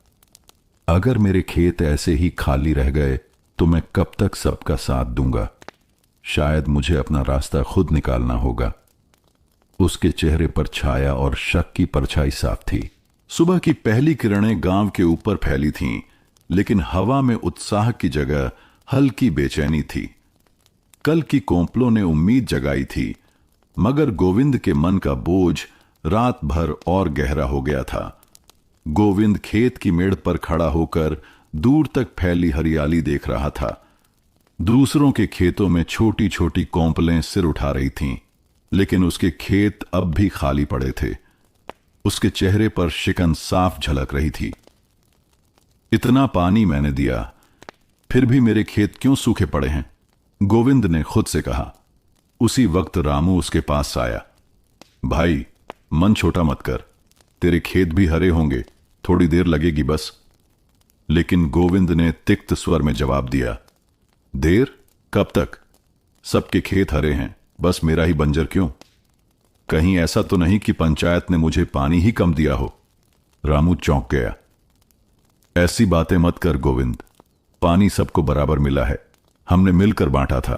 अगर मेरे खेत ऐसे ही खाली रह गए तो मैं कब तक सबका साथ दूंगा। शायद मुझे अपना रास्ता खुद निकालना होगा। उसके चेहरे पर छाया और शक की परछाई साफ थी। सुबह की पहली किरणें गांव के ऊपर फैली थीं, लेकिन हवा में उत्साह की जगह हल्की बेचैनी थी। कल की कोंपलों ने उम्मीद जगाई थी, मगर गोविंद के मन का बोझ रात भर और गहरा हो गया था। गोविंद खेत की मेड़ पर खड़ा होकर दूर तक फैली हरियाली देख रहा था। दूसरों के खेतों में छोटी छोटी कोंपलें सिर उठा रही थीं, लेकिन उसके खेत अब भी खाली पड़े थे। उसके चेहरे पर शिकन साफ झलक रही थी। इतना पानी मैंने दिया, फिर भी मेरे खेत क्यों सूखे पड़े हैं? गोविंद ने खुद से कहा। उसी वक्त रामू उसके पास आया। भाई, मन छोटा मत कर, तेरे खेत भी हरे होंगे, थोड़ी देर लगेगी बस। लेकिन गोविंद ने तिक्त स्वर में जवाब दिया, देर? कब तक? सबके खेत हरे हैं, बस मेरा ही बंजर क्यों? कहीं ऐसा तो नहीं कि पंचायत ने मुझे पानी ही कम दिया हो? रामू चौंक गया। ऐसी बातें मत कर गोविंद, पानी सबको बराबर मिला है, हमने मिलकर बांटा था।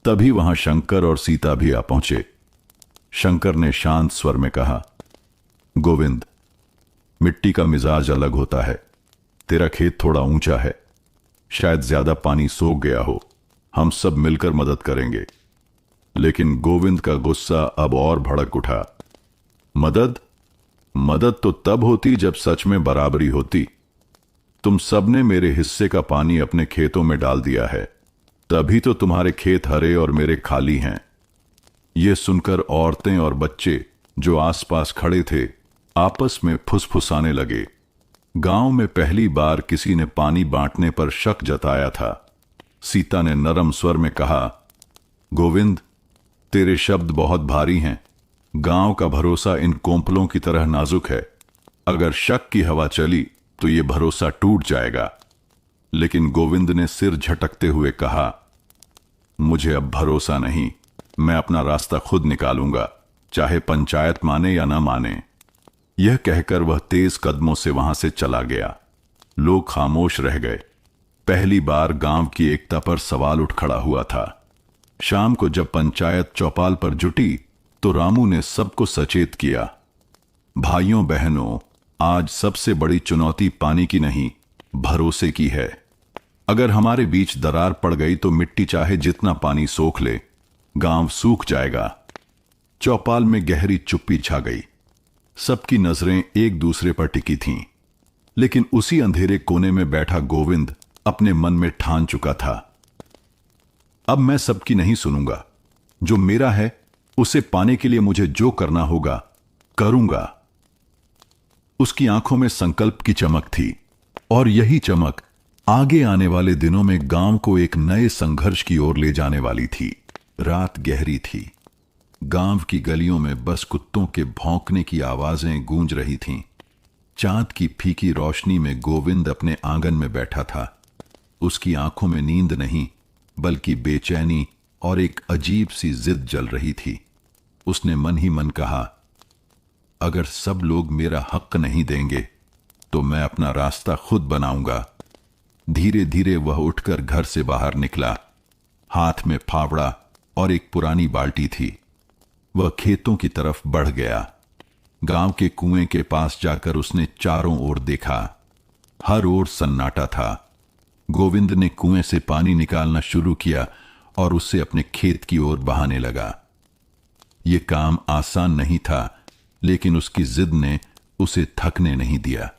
तभी वहां शंकर और सीता भी आ पहुंचे। शंकर ने शांत स्वर में कहा, गोविंद, मिट्टी का मिजाज अलग होता है। तेरा खेत थोड़ा ऊंचा है, शायद ज्यादा पानी सोख गया हो, हम सब मिलकर मदद करेंगे। लेकिन गोविंद का गुस्सा अब और भड़क उठा। मदद? मदद तो तब होती जब सच में बराबरी होती। तुम सबने मेरे हिस्से का पानी अपने खेतों में डाल दिया है, तभी तो तुम्हारे खेत हरे और मेरे खाली हैं। यह सुनकर औरतें और बच्चे जो आसपास खड़े थे आपस में फुसफुसाने लगे। गांव में पहली बार किसी ने पानी बांटने पर शक जताया था। सीता ने नरम स्वर में कहा, गोविंद, तेरे शब्द बहुत भारी हैं। गांव का भरोसा इन कोंपलों की तरह नाजुक है। अगर शक की हवा चली तो यह भरोसा टूट जाएगा। लेकिन गोविंद ने सिर झटकते हुए कहा, मुझे अब भरोसा नहीं, मैं अपना रास्ता खुद निकालूंगा, चाहे पंचायत माने या ना माने। यह कहकर वह तेज कदमों से वहां से चला गया। लोग खामोश रह गए। पहली बार गांव की एकता पर सवाल उठ खड़ा हुआ था। शाम को जब पंचायत चौपाल पर जुटी तो रामू ने सबको सचेत किया, भाइयों बहनों, आज सबसे बड़ी चुनौती पानी की नहीं, भरोसे की है। अगर हमारे बीच दरार पड़ गई तो मिट्टी चाहे जितना पानी सोख ले, गांव सूख जाएगा। चौपाल में गहरी चुप्पी छा गई। सबकी नजरें एक दूसरे पर टिकी थीं। लेकिन उसी अंधेरे कोने में बैठा गोविंद अपने मन में ठान चुका था, अब मैं सबकी नहीं सुनूंगा। जो मेरा है उसे पाने के लिए मुझे जो करना होगा करूंगा। उसकी आंखों में संकल्प की चमक थी, और यही चमक आगे आने वाले दिनों में गांव को एक नए संघर्ष की ओर ले जाने वाली थी। रात गहरी थी। गांव की गलियों में बस कुत्तों के भौंकने की आवाजें गूंज रही थीं। चांद की फीकी रोशनी में गोविंद अपने आंगन में बैठा था। उसकी आंखों में नींद नहीं, बल्कि बेचैनी और एक अजीब सी जिद जल रही थी। उसने मन ही मन कहा, अगर सब लोग मेरा हक नहीं देंगे तो मैं अपना रास्ता खुद बनाऊंगा। धीरे धीरे वह उठकर घर से बाहर निकला। हाथ में फावड़ा और एक पुरानी बाल्टी थी। वह खेतों की तरफ बढ़ गया। गांव के कुएं के पास जाकर उसने चारों ओर देखा। हर ओर सन्नाटा था। गोविंद ने कुएं से पानी निकालना शुरू किया और उसे अपने खेत की ओर बहाने लगा। यह काम आसान नहीं था, लेकिन उसकी जिद ने उसे थकने नहीं दिया।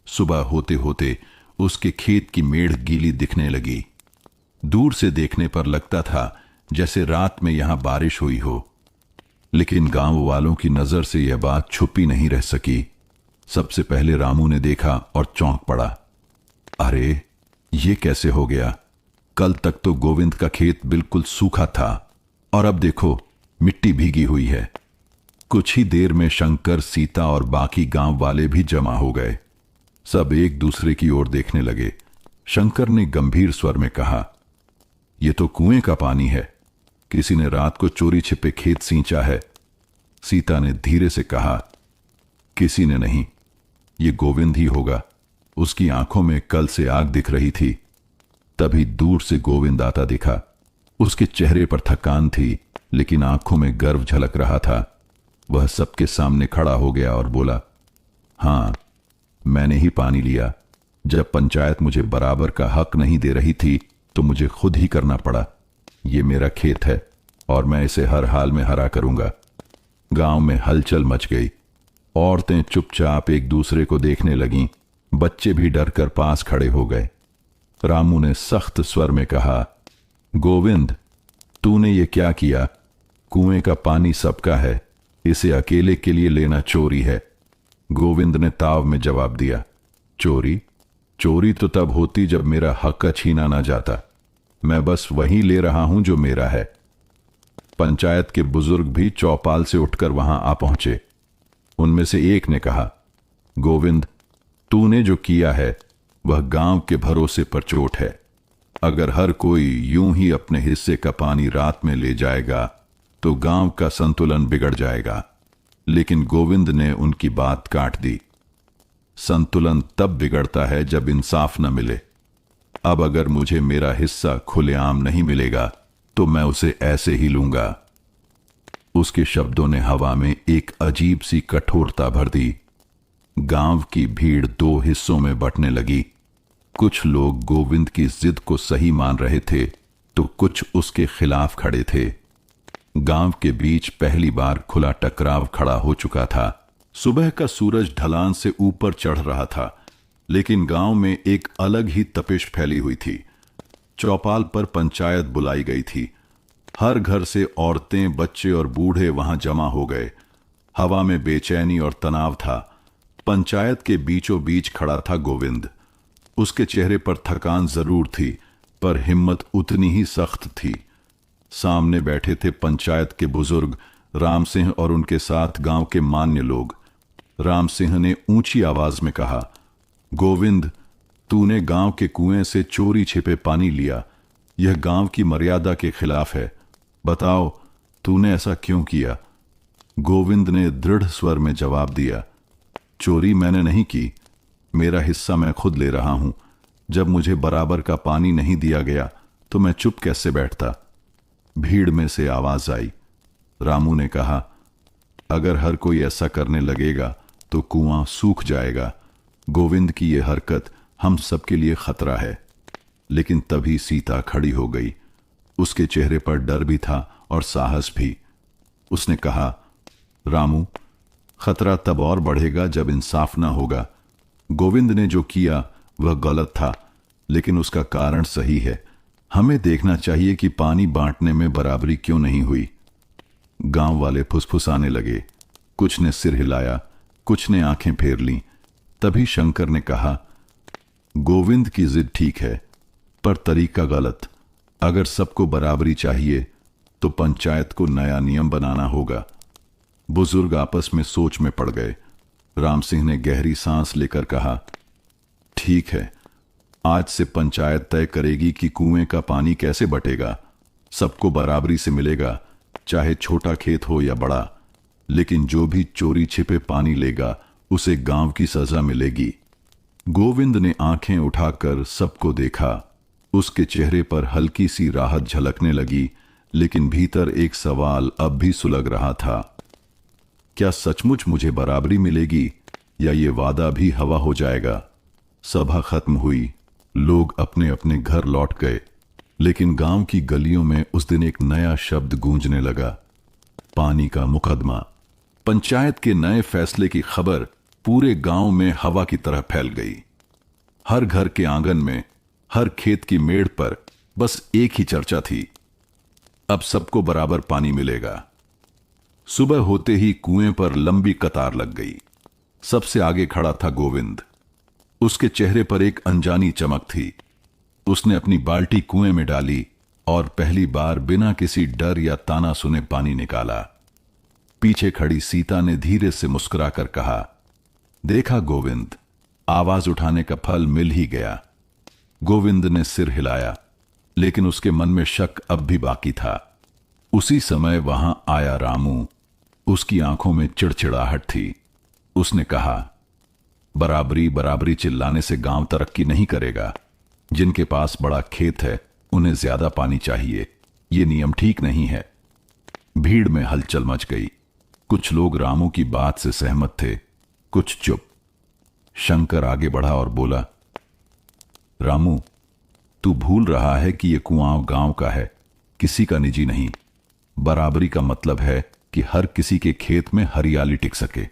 सुबह होते होते उसके खेत की मेड़ गीली दिखने लगी। दूर से देखने पर लगता था जैसे रात में यहां बारिश हुई हो, लेकिन गांव वालों की नजर से यह बात छुपी नहीं रह सकी। सबसे पहले रामू ने देखा और चौंक पड़ा। अरे, ये कैसे हो गया? कल तक तो गोविंद का खेत बिल्कुल सूखा था और अब देखो मिट्टी भीगी हुई है। कुछ ही देर में शंकर, सीता और बाकी गांव वाले भी जमा हो गए। सब एक दूसरे की ओर देखने लगे। शंकर ने गंभीर स्वर में कहा, यह तो कुएं का पानी है। किसी ने रात को चोरी छिपे खेत सींचा है। सीता ने धीरे से कहा, किसी ने नहीं, ये गोविंद ही होगा। उसकी आंखों में कल से आग दिख रही थी। तभी दूर से गोविंद आता दिखा। उसके चेहरे पर थकान थी, लेकिन आंखों में गर्व झलक रहा था। वह सबके सामने खड़ा हो गया और बोला, हां, मैंने ही पानी लिया। जब पंचायत मुझे बराबर का हक नहीं दे रही थी तो मुझे खुद ही करना पड़ा। ये मेरा खेत है और मैं इसे हर हाल में हरा करूंगा। गांव में हलचल मच गई। औरतें चुपचाप एक दूसरे को देखने लगीं। बच्चे भी डरकर पास खड़े हो गए। रामू ने सख्त स्वर में कहा, गोविंद, तूने ये क्या किया? कुएं का पानी सबका है, इसे अकेले के लिए लेना चोरी है। गोविंद ने ताव में जवाब दिया, चोरी? चोरी तो तब होती जब मेरा हक छीना ना जाता। मैं बस वही ले रहा हूं जो मेरा है। पंचायत के बुजुर्ग भी चौपाल से उठकर वहां आ पहुंचे। उनमें से एक ने कहा, गोविंद, तूने जो किया है वह गांव के भरोसे पर चोट है। अगर हर कोई यूं ही अपने हिस्से का पानी रात में ले जाएगा तो गांव का संतुलन बिगड़ जाएगा। लेकिन गोविंद ने उनकी बात काट दी। संतुलन तब बिगड़ता है जब इंसाफ न मिले। अब अगर मुझे मेरा हिस्सा खुलेआम नहीं मिलेगा तो मैं उसे ऐसे ही लूंगा। उसके शब्दों ने हवा में एक अजीब सी कठोरता भर दी। गांव की भीड़ दो हिस्सों में बंटने लगी। कुछ लोग गोविंद की जिद को सही मान रहे थे तो कुछ उसके खिलाफ खड़े थे। गांव के बीच पहली बार खुला टकराव खड़ा हो चुका था। सुबह का सूरज ढलान से ऊपर चढ़ रहा था, लेकिन गांव में एक अलग ही तपिश फैली हुई थी। चौपाल पर पंचायत बुलाई गई थी। हर घर से औरतें, बच्चे और बूढ़े वहां जमा हो गए। हवा में बेचैनी और तनाव था। पंचायत के बीचों बीच खड़ा था गोविंद। उसके चेहरे पर थकान जरूर थी, पर हिम्मत उतनी ही सख्त थी। सामने बैठे थे पंचायत के बुजुर्ग राम सिंह और उनके साथ गांव के मान्य लोग। राम सिंह ने ऊंची आवाज में कहा, गोविंद, तूने गांव के कुएं से चोरी छिपे पानी लिया। यह गांव की मर्यादा के खिलाफ है। बताओ, तूने ऐसा क्यों किया? गोविंद ने दृढ़ स्वर में जवाब दिया, चोरी मैंने नहीं की। मेरा हिस्सा मैं खुद ले रहा हूं। जब मुझे बराबर का पानी नहीं दिया गया तो मैं चुप कैसे बैठता? भीड़ में से आवाज आई। रामू ने कहा, अगर हर कोई ऐसा करने लगेगा तो कुआं सूख जाएगा। गोविंद की यह हरकत हम सबके लिए खतरा है। लेकिन तभी सीता खड़ी हो गई। उसके चेहरे पर डर भी था और साहस भी। उसने कहा, रामू, खतरा तब और बढ़ेगा जब इंसाफ ना होगा। गोविंद ने जो किया वह गलत था, लेकिन उसका कारण सही है। हमें देखना चाहिए कि पानी बांटने में बराबरी क्यों नहीं हुई। गांव वाले फुसफुसाने लगे। कुछ ने सिर हिलाया, कुछ ने आंखें फेर लीं। तभी शंकर ने कहा, गोविंद की जिद ठीक है, पर तरीका गलत। अगर सबको बराबरी चाहिए तो पंचायत को नया नियम बनाना होगा। बुजुर्ग आपस में सोच में पड़ गए। राम सिंह ने गहरी सांस लेकर कहा, ठीक है, आज से पंचायत तय करेगी कि कुएं का पानी कैसे बटेगा। सबको बराबरी से मिलेगा, चाहे छोटा खेत हो या बड़ा। लेकिन जो भी चोरी छिपे पानी लेगा उसे गांव की सजा मिलेगी। गोविंद ने आंखें उठाकर सबको देखा। उसके चेहरे पर हल्की सी राहत झलकने लगी, लेकिन भीतर एक सवाल अब भी सुलग रहा था। क्या सचमुच मुझे बराबरी मिलेगी या ये वादा भी हवा हो जाएगा? सभा खत्म हुई। लोग अपने अपने घर लौट गए, लेकिन गांव की गलियों में उस दिन एक नया शब्द गूंजने लगा, पानी का मुकदमा। पंचायत के नए फैसले की खबर पूरे गांव में हवा की तरह फैल गई। हर घर के आंगन में, हर खेत की मेड़ पर बस एक ही चर्चा थी, अब सबको बराबर पानी मिलेगा। सुबह होते ही कुएं पर लंबी कतार लग गई। सबसे आगे खड़ा था गोविंद। उसके चेहरे पर एक अनजानी चमक थी। उसने अपनी बाल्टी कुएं में डाली और पहली बार बिना किसी डर या ताना सुने पानी निकाला। पीछे खड़ी सीता ने धीरे से मुस्कुराकर कहा, देखा गोविंद, आवाज उठाने का फल मिल ही गया। गोविंद ने सिर हिलाया, लेकिन उसके मन में शक अब भी बाकी था। उसी समय वहां आया रामू। उसकी आंखों में चिड़चिड़ाहट थी। उसने कहा, बराबरी बराबरी चिल्लाने से गांव तरक्की नहीं करेगा। जिनके पास बड़ा खेत है उन्हें ज्यादा पानी चाहिए, ये नियम ठीक नहीं है। भीड़ में हलचल मच गई। कुछ लोग रामू की बात से सहमत थे, कुछ चुप। शंकर आगे बढ़ा और बोला, रामू, तू भूल रहा है कि यह कुआं गांव का है, किसी का निजी नहीं। बराबरी का मतलब है कि हर किसी के खेत में हरियाली टिक सके।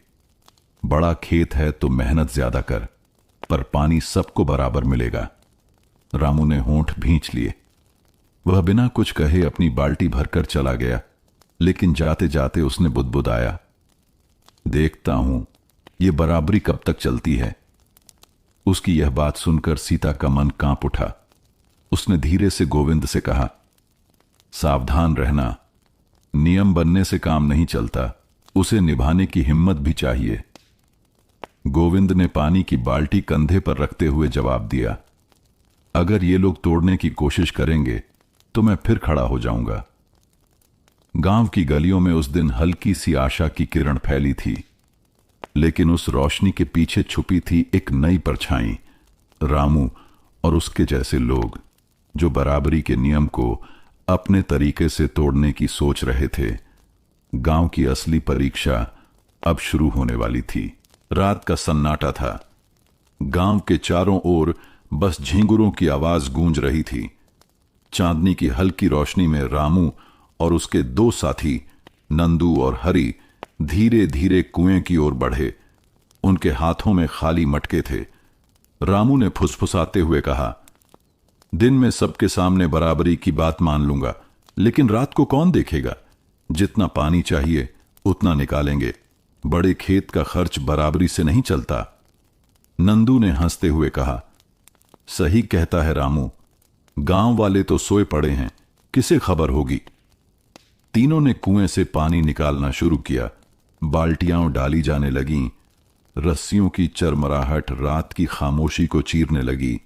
बड़ा खेत है तो मेहनत ज्यादा कर, पर पानी सबको बराबर मिलेगा। रामू ने होंठ भींच लिए। वह बिना कुछ कहे अपनी बाल्टी भरकर चला गया, लेकिन जाते जाते उसने बुदबुदाया, देखता हूं ये बराबरी कब तक चलती है। उसकी यह बात सुनकर सीता का मन कांप उठा। उसने धीरे से गोविंद से कहा, सावधान रहना, नियम बनने से काम नहीं चलता, उसे निभाने की हिम्मत भी चाहिए। गोविंद ने पानी की बाल्टी कंधे पर रखते हुए जवाब दिया, अगर ये लोग तोड़ने की कोशिश करेंगे तो मैं फिर खड़ा हो जाऊंगा। गांव की गलियों में उस दिन हल्की सी आशा की किरण फैली थी, लेकिन उस रोशनी के पीछे छुपी थी एक नई परछाई, रामू और उसके जैसे लोग जो बराबरी के नियम को अपने तरीके से तोड़ने की सोच रहे थे। गांव की असली परीक्षा अब शुरू होने वाली थी। रात का सन्नाटा था। गांव के चारों ओर बस झींगुरों की आवाज गूंज रही थी। चांदनी की हल्की रोशनी में रामू और उसके दो साथी नंदू और हरि धीरे धीरे कुएं की ओर बढ़े। उनके हाथों में खाली मटके थे। रामू ने फुसफुसाते हुए कहा, दिन में सबके सामने बराबरी की बात मान लूंगा, लेकिन रात को कौन देखेगा। जितना पानी चाहिए उतना निकालेंगे। बड़े खेत का खर्च बराबरी से नहीं चलता। नंदू ने हंसते हुए कहा, सही कहता है रामू, गांव वाले तो सोए पड़े हैं, किसे खबर होगी। तीनों ने कुएं से पानी निकालना शुरू किया। बाल्टियां डाली जाने लगीं। रस्सियों की चरमराहट रात की खामोशी को चीरने लगी।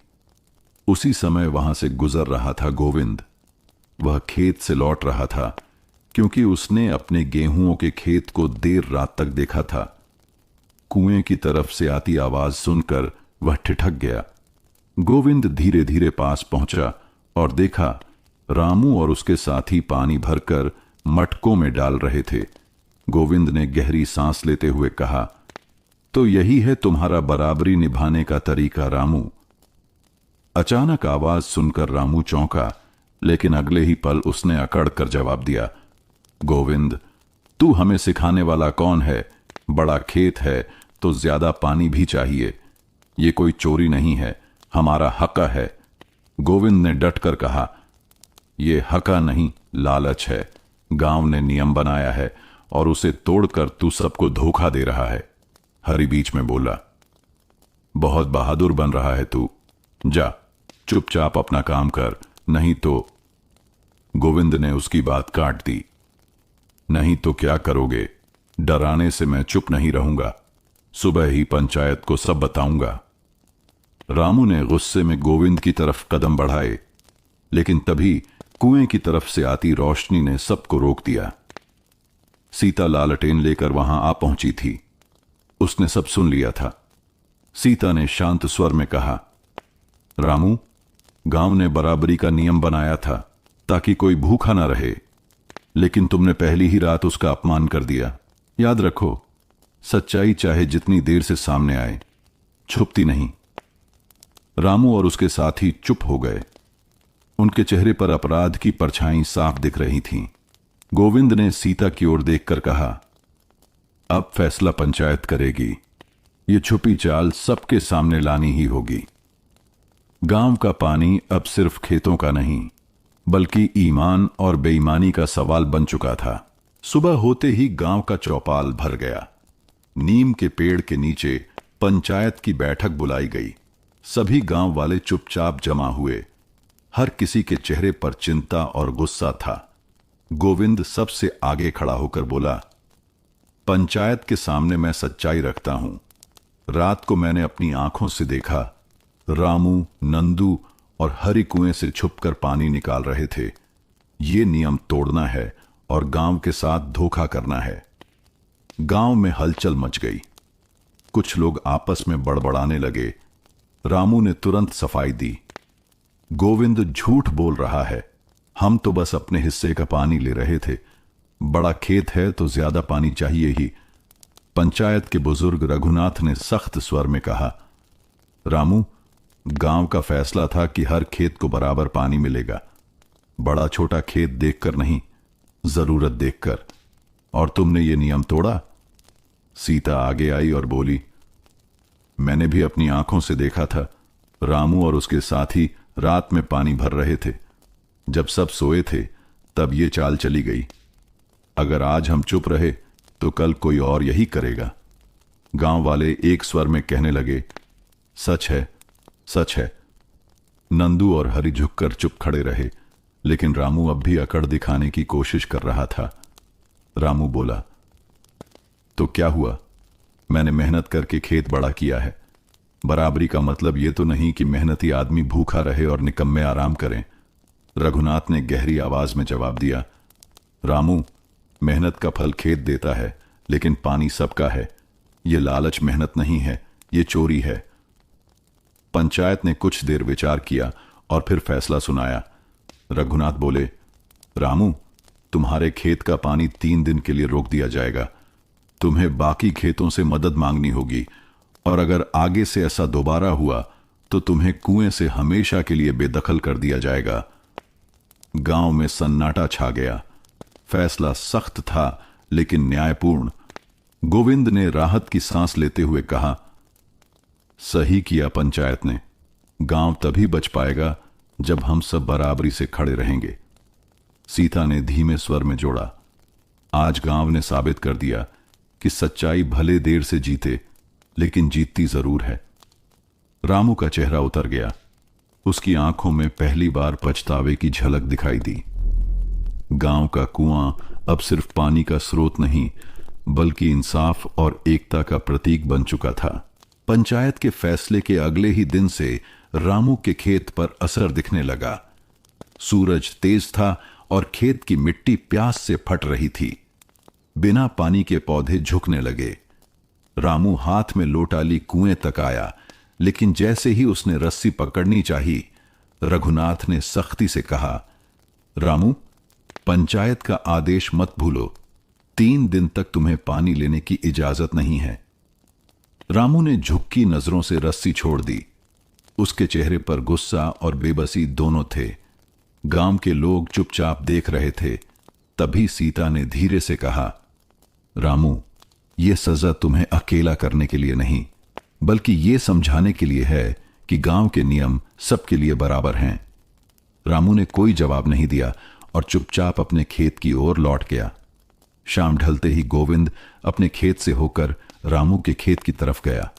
उसी समय वहां से गुजर रहा था गोविंद। वह खेत से लौट रहा था, क्योंकि उसने अपने गेहूंों के खेत को देर रात तक देखा था। कुएं की तरफ से आती आवाज सुनकर वह ठिठक गया। गोविंद धीरे धीरे पास पहुंचा और देखा रामू और उसके साथी पानी भरकर मटकों में डाल रहे थे। गोविंद ने गहरी सांस लेते हुए कहा, तो यही है तुम्हारा बराबरी निभाने का तरीका रामू। अचानक आवाज सुनकर रामू चौंका, लेकिन अगले ही पल उसने अकड़ कर जवाब दिया, गोविंद, तू हमें सिखाने वाला कौन है। बड़ा खेत है तो ज्यादा पानी भी चाहिए। ये कोई चोरी नहीं है, हमारा हक़ है। गोविंद ने डटकर कहा, यह हक़ नहीं, लालच है। गांव ने नियम बनाया है और उसे तोड़कर तू सबको धोखा दे रहा है। हरि बीच में बोला, बहुत बहादुर बन रहा है तू, जा चुपचाप अपना काम कर, नहीं तो। गोविंद ने उसकी बात काट दी, नहीं तो क्या करोगे। डराने से मैं चुप नहीं रहूंगा, सुबह ही पंचायत को सब बताऊंगा। रामू ने गुस्से में गोविंद की तरफ कदम बढ़ाए, लेकिन तभी कुएं की तरफ से आती रोशनी ने सबको रोक दिया। सीता लालटेन लेकर वहां आ पहुंची थी। उसने सब सुन लिया था। सीता ने शांत स्वर में कहा, रामू, गांव ने बराबरी का नियम बनाया था ताकि कोई भूखा ना रहे, लेकिन तुमने पहली ही रात उसका अपमान कर दिया। याद रखो, सच्चाई चाहे जितनी देर से सामने आए, छुपती नहीं। रामू और उसके साथी चुप हो गए। उनके चेहरे पर अपराध की परछाई साफ दिख रही थी। गोविंद ने सीता की ओर देखकर कहा, अब फैसला पंचायत करेगी। ये छुपी चाल सबके सामने लानी ही होगी। गांव का पानी अब सिर्फ खेतों का नहीं, बल्कि ईमान और बेईमानी का सवाल बन चुका था। सुबह होते ही गांव का चौपाल भर गया। नीम के पेड़ के नीचे पंचायत की बैठक बुलाई गई। सभी गांव वाले चुपचाप जमा हुए। हर किसी के चेहरे पर चिंता और गुस्सा था। गोविंद सबसे आगे खड़ा होकर बोला, पंचायत के सामने मैं सच्चाई रखता हूं। रात को मैंने अपनी आंखों से देखा, रामू, नंदू और हरि कुएं से छुपकर पानी निकाल रहे थे। ये नियम तोड़ना है और गांव के साथ धोखा करना है। गांव में हलचल मच गई। कुछ लोग आपस में बड़बड़ाने लगे। रामू ने तुरंत सफाई दी, गोविंद झूठ बोल रहा है, हम तो बस अपने हिस्से का पानी ले रहे थे। बड़ा खेत है तो ज्यादा पानी चाहिए ही। पंचायत के बुजुर्ग रघुनाथ ने सख्त स्वर में कहा, रामू, गांव का फैसला था कि हर खेत को बराबर पानी मिलेगा। बड़ा छोटा खेत देखकर नहीं, जरूरत देखकर। और तुमने ये नियम तोड़ा। सीता आगे आई और बोली, मैंने भी अपनी आंखों से देखा था। रामू और उसके साथी रात में पानी भर रहे थे। जब सब सोए थे तब ये चाल चली गई। अगर आज हम चुप रहे तो कल कोई और यही करेगा। गांव वाले एक स्वर में कहने लगे, सच है, सच है। नंदू और हरि झुककर चुप खड़े रहे, लेकिन रामू अब भी अकड़ दिखाने की कोशिश कर रहा था। रामू बोला, तो क्या हुआ? मैंने मेहनत करके खेत बड़ा किया है। बराबरी का मतलब यह तो नहीं कि मेहनती आदमी भूखा रहे और निकम्मे आराम करें। रघुनाथ ने गहरी आवाज में जवाब दिया, रामू, मेहनत का फल खेत देता है, लेकिन पानी सबका है। यह लालच मेहनत नहीं है, यह चोरी है। पंचायत ने कुछ देर विचार किया और फिर फैसला सुनाया। रघुनाथ बोले, रामू, तुम्हारे खेत का पानी 3 दिन के लिए रोक दिया जाएगा। तुम्हें बाकी खेतों से मदद मांगनी होगी, और अगर आगे से ऐसा दोबारा हुआ तो तुम्हें कुएं से हमेशा के लिए बेदखल कर दिया जाएगा। गांव में सन्नाटा छा गया। फैसला सख्त था लेकिन न्यायपूर्ण। गोविंद ने राहत की सांस लेते हुए कहा, सही किया पंचायत ने। गांव तभी बच पाएगा जब हम सब बराबरी से खड़े रहेंगे। सीता ने धीमे स्वर में जोड़ा, आज गांव ने साबित कर दिया कि सच्चाई भले देर से जीते, लेकिन जीतती जरूर है। रामू का चेहरा उतर गया। उसकी आंखों में पहली बार पछतावे की झलक दिखाई दी। गांव का कुआं अब सिर्फ पानी का स्रोत नहीं, बल्कि इंसाफ और एकता का प्रतीक बन चुका था। पंचायत के फैसले के अगले ही दिन से रामू के खेत पर असर दिखने लगा। सूरज तेज था और खेत की मिट्टी प्यास से फट रही थी। बिना पानी के पौधे झुकने लगे। रामू हाथ में लोटा ली कुएं तक आया, लेकिन जैसे ही उसने रस्सी पकड़नी चाहिए, रघुनाथ ने सख्ती से कहा, रामू, पंचायत का आदेश मत भूलो। 3 दिन तक तुम्हें पानी लेने की इजाजत नहीं है। रामू ने झुकी नजरों से रस्सी छोड़ दी। उसके चेहरे पर गुस्सा और बेबसी दोनों थे। गांव के लोग चुपचाप देख रहे थे। तभी सीता ने धीरे से कहा, रामू, यह सजा तुम्हें अकेला करने के लिए नहीं, बल्कि यह समझाने के लिए है कि गांव के नियम सबके लिए बराबर हैं। रामू ने कोई जवाब नहीं दिया और चुपचाप अपने खेत की ओर लौट गया। शाम ढलते ही गोविंद अपने खेत से होकर रामू के खेत की तरफ गया।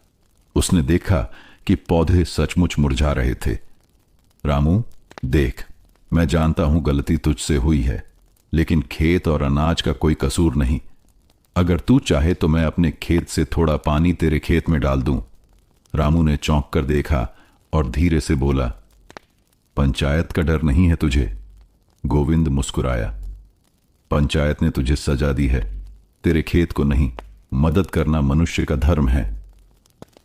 उसने देखा कि पौधे सचमुच मुरझा रहे थे। रामू, देख, मैं जानता हूं गलती तुझसे हुई है, लेकिन खेत और अनाज का कोई कसूर नहीं। अगर तू चाहे तो मैं अपने खेत से थोड़ा पानी तेरे खेत में डाल दूं। रामू ने चौंक कर देखा और धीरे से बोला, पंचायत का डर नहीं है तुझे? गोविंद मुस्कुराया, पंचायत ने तुझे सजा दी है, तेरे खेत को नहीं। मदद करना मनुष्य का धर्म है।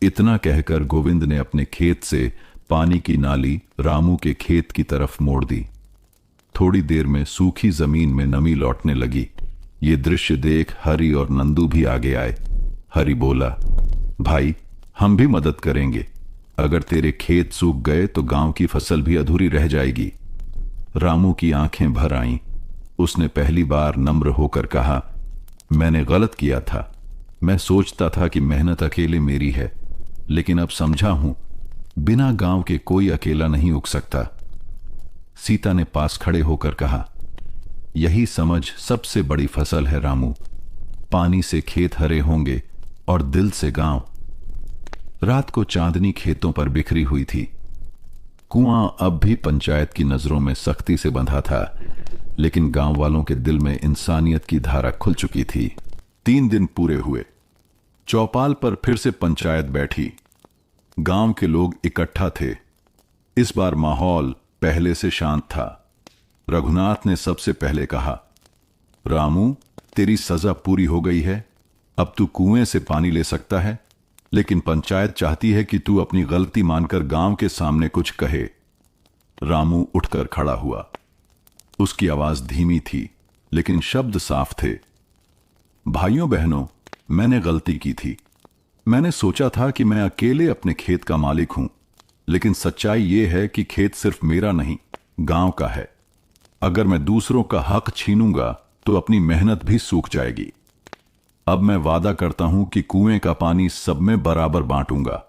इतना कहकर गोविंद ने अपने खेत से पानी की नाली रामू के खेत की तरफ मोड़ दी। थोड़ी देर में सूखी जमीन में नमी लौटने लगी। ये दृश्य देख हरि और नंदू भी आगे आए। हरि बोला, भाई, हम भी मदद करेंगे। अगर तेरे खेत सूख गए तो गांव की फसल भी अधूरी रह जाएगी। रामू की आंखें भर आईं। उसने पहली बार नम्र होकर कहा, मैंने गलत किया था, मैं सोचता था कि मेहनत अकेले मेरी है, लेकिन अब समझा हूं बिना गांव के कोई अकेला नहीं उग सकता। सीता ने पास खड़े होकर कहा, यही समझ सबसे बड़ी फसल है रामू। पानी से खेत हरे होंगे और दिल से गांव। रात को चांदनी खेतों पर बिखरी हुई थी। कुआं अब भी पंचायत की नजरों में सख्ती से बंधा था, लेकिन गांव वालों के दिल में इंसानियत की धारा खुल चुकी थी। 3 दिन पूरे हुए। चौपाल पर फिर से पंचायत बैठी। गांव के लोग इकट्ठा थे। इस बार माहौल पहले से शांत था। रघुनाथ ने सबसे पहले कहा, रामू, तेरी सजा पूरी हो गई है। अब तू कुएं से पानी ले सकता है, लेकिन पंचायत चाहती है कि तू अपनी गलती मानकर गांव के सामने कुछ कहे। रामू उठकर खड़ा हुआ। उसकी आवाज धीमी थी, लेकिन शब्द साफ थे। भाइयों बहनों, मैंने गलती की थी। मैंने सोचा था कि मैं अकेले अपने खेत का मालिक हूं, लेकिन सच्चाई यह है कि खेत सिर्फ मेरा नहीं, गांव का है। अगर मैं दूसरों का हक छीनूंगा तो अपनी मेहनत भी सूख जाएगी। अब मैं वादा करता हूं कि कुएं का पानी सब में बराबर बांटूंगा।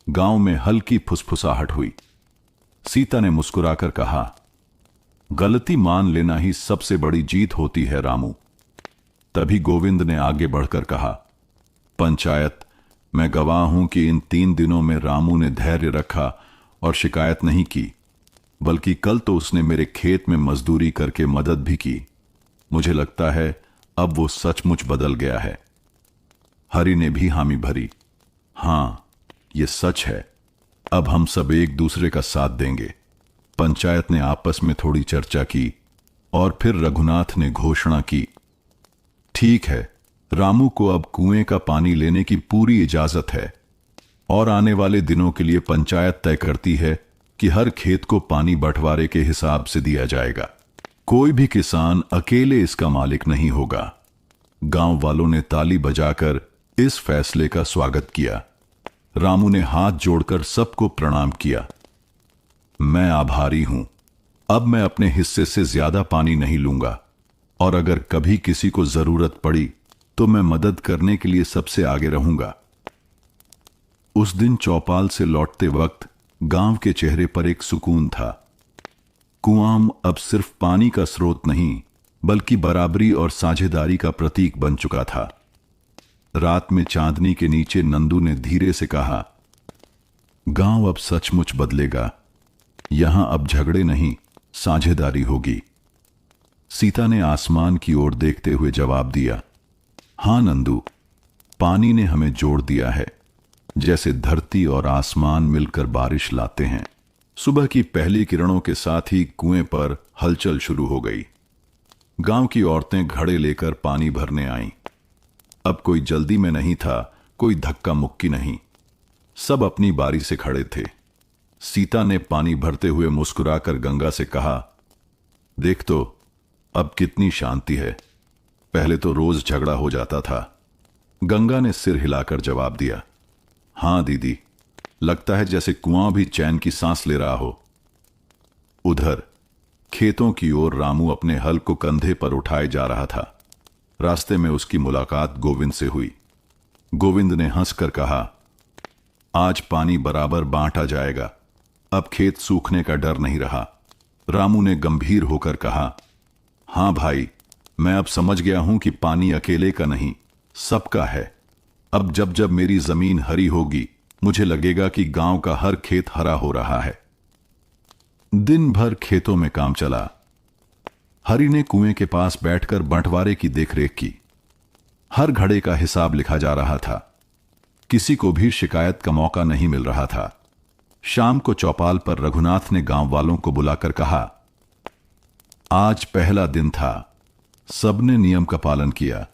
गांव में हल्की फुसफुसाहट हुई। सीता ने मुस्कुराकर कहा, गलती मान लेना ही सबसे बड़ी जीत होती है रामू। तभी गोविंद ने आगे बढ़कर कहा, पंचायत, मैं गवाह हूं कि इन 3 दिनों में रामू ने धैर्य रखा और शिकायत नहीं की, बल्कि कल तो उसने मेरे खेत में मजदूरी करके मदद भी की। मुझे लगता है अब वो सचमुच बदल गया है। हरि ने भी हामी भरी। हां, ये सच है। अब हम सब एक दूसरे का साथ देंगे। पंचायत ने आपस में थोड़ी चर्चा की और फिर रघुनाथ ने घोषणा की, ठीक है, रामू को अब कुएं का पानी लेने की पूरी इजाजत है और आने वाले दिनों के लिए पंचायत तय करती है कि हर खेत को पानी बंटवारे के हिसाब से दिया जाएगा। कोई भी किसान अकेले इसका मालिक नहीं होगा। गांव वालों ने ताली बजाकर इस फैसले का स्वागत किया। रामू ने हाथ जोड़कर सबको प्रणाम किया। मैं आभारी हूं। अब मैं अपने हिस्से से ज्यादा पानी नहीं लूंगा और अगर कभी किसी को जरूरत पड़ी तो मैं मदद करने के लिए सबसे आगे रहूंगा। उस दिन चौपाल से लौटते वक्त गांव के चेहरे पर एक सुकून था। कुआं अब सिर्फ पानी का स्रोत नहीं, बल्कि बराबरी और साझेदारी का प्रतीक बन चुका था। रात में चांदनी के नीचे नंदू ने धीरे से कहा, गांव अब सचमुच बदलेगा। यहां अब झगड़े नहीं, साझेदारी होगी। सीता ने आसमान की ओर देखते हुए जवाब दिया, हां नंदू, पानी ने हमें जोड़ दिया है, जैसे धरती और आसमान मिलकर बारिश लाते हैं। सुबह की पहली किरणों के साथ ही कुएं पर हलचल शुरू हो गई। गांव की औरतें घड़े लेकर पानी भरने आईं। अब कोई जल्दी में नहीं था, कोई धक्का मुक्की नहीं। सब अपनी बारी से खड़े थे। सीता ने पानी भरते हुए मुस्कुराकर गंगा से कहा, देख तो अब कितनी शांति है। पहले तो रोज झगड़ा हो जाता था। गंगा ने सिर हिलाकर जवाब दिया, हां दीदी, लगता है जैसे कुआं भी चैन की सांस ले रहा हो। उधर खेतों की ओर रामू अपने हल को कंधे पर उठाए जा रहा था। रास्ते में उसकी मुलाकात गोविंद से हुई। गोविंद ने हंसकर कहा, आज पानी बराबर बांटा जाएगा। अब खेत सूखने का डर नहीं रहा। रामू ने गंभीर होकर कहा, हां भाई, मैं अब समझ गया हूं कि पानी अकेले का नहीं, सबका है। अब जब जब मेरी जमीन हरी होगी, मुझे लगेगा कि गांव का हर खेत हरा हो रहा है। दिन भर खेतों में काम चला। हरि ने कुएं के पास बैठकर बंटवारे की देखरेख की। हर घड़े का हिसाब लिखा जा रहा था। किसी को भी शिकायत का मौका नहीं मिल रहा था। शाम को चौपाल पर रघुनाथ ने गांव वालों को बुलाकर कहा, आज पहला दिन था। सबने नियम का पालन किया।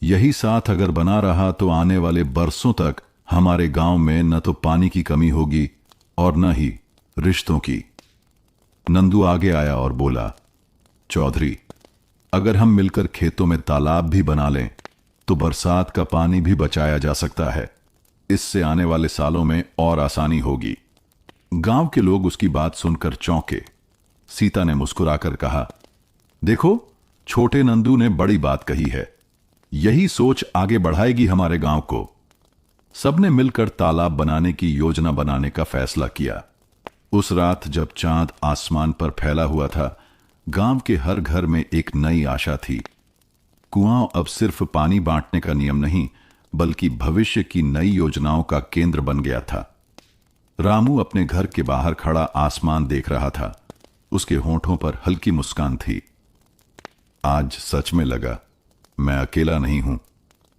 यही साथ अगर बना रहा तो आने वाले बरसों तक हमारे गांव में न तो पानी की कमी होगी और न ही रिश्तों की। नंदू आगे आया और बोला, चौधरी, अगर हम मिलकर खेतों में तालाब भी बना लें तो बरसात का पानी भी बचाया जा सकता है। इससे आने वाले सालों में और आसानी होगी। गांव के लोग उसकी बात सुनकर चौंके। सीता ने मुस्कुराकर कहा, देखो, छोटे नंदू ने बड़ी बात कही है। यही सोच आगे बढ़ाएगी हमारे गांव को। सबने मिलकर तालाब बनाने की योजना बनाने का फैसला किया। उस रात जब चांद आसमान पर फैला हुआ था, गांव के हर घर में एक नई आशा थी। कुआं अब सिर्फ पानी बांटने का नियम नहीं, बल्कि भविष्य की नई योजनाओं का केंद्र बन गया था। रामू अपने घर के बाहर खड़ा आसमान देख रहा था। उसके होंठों पर हल्की मुस्कान थी। आज सच में लगा, मैं अकेला नहीं हूं,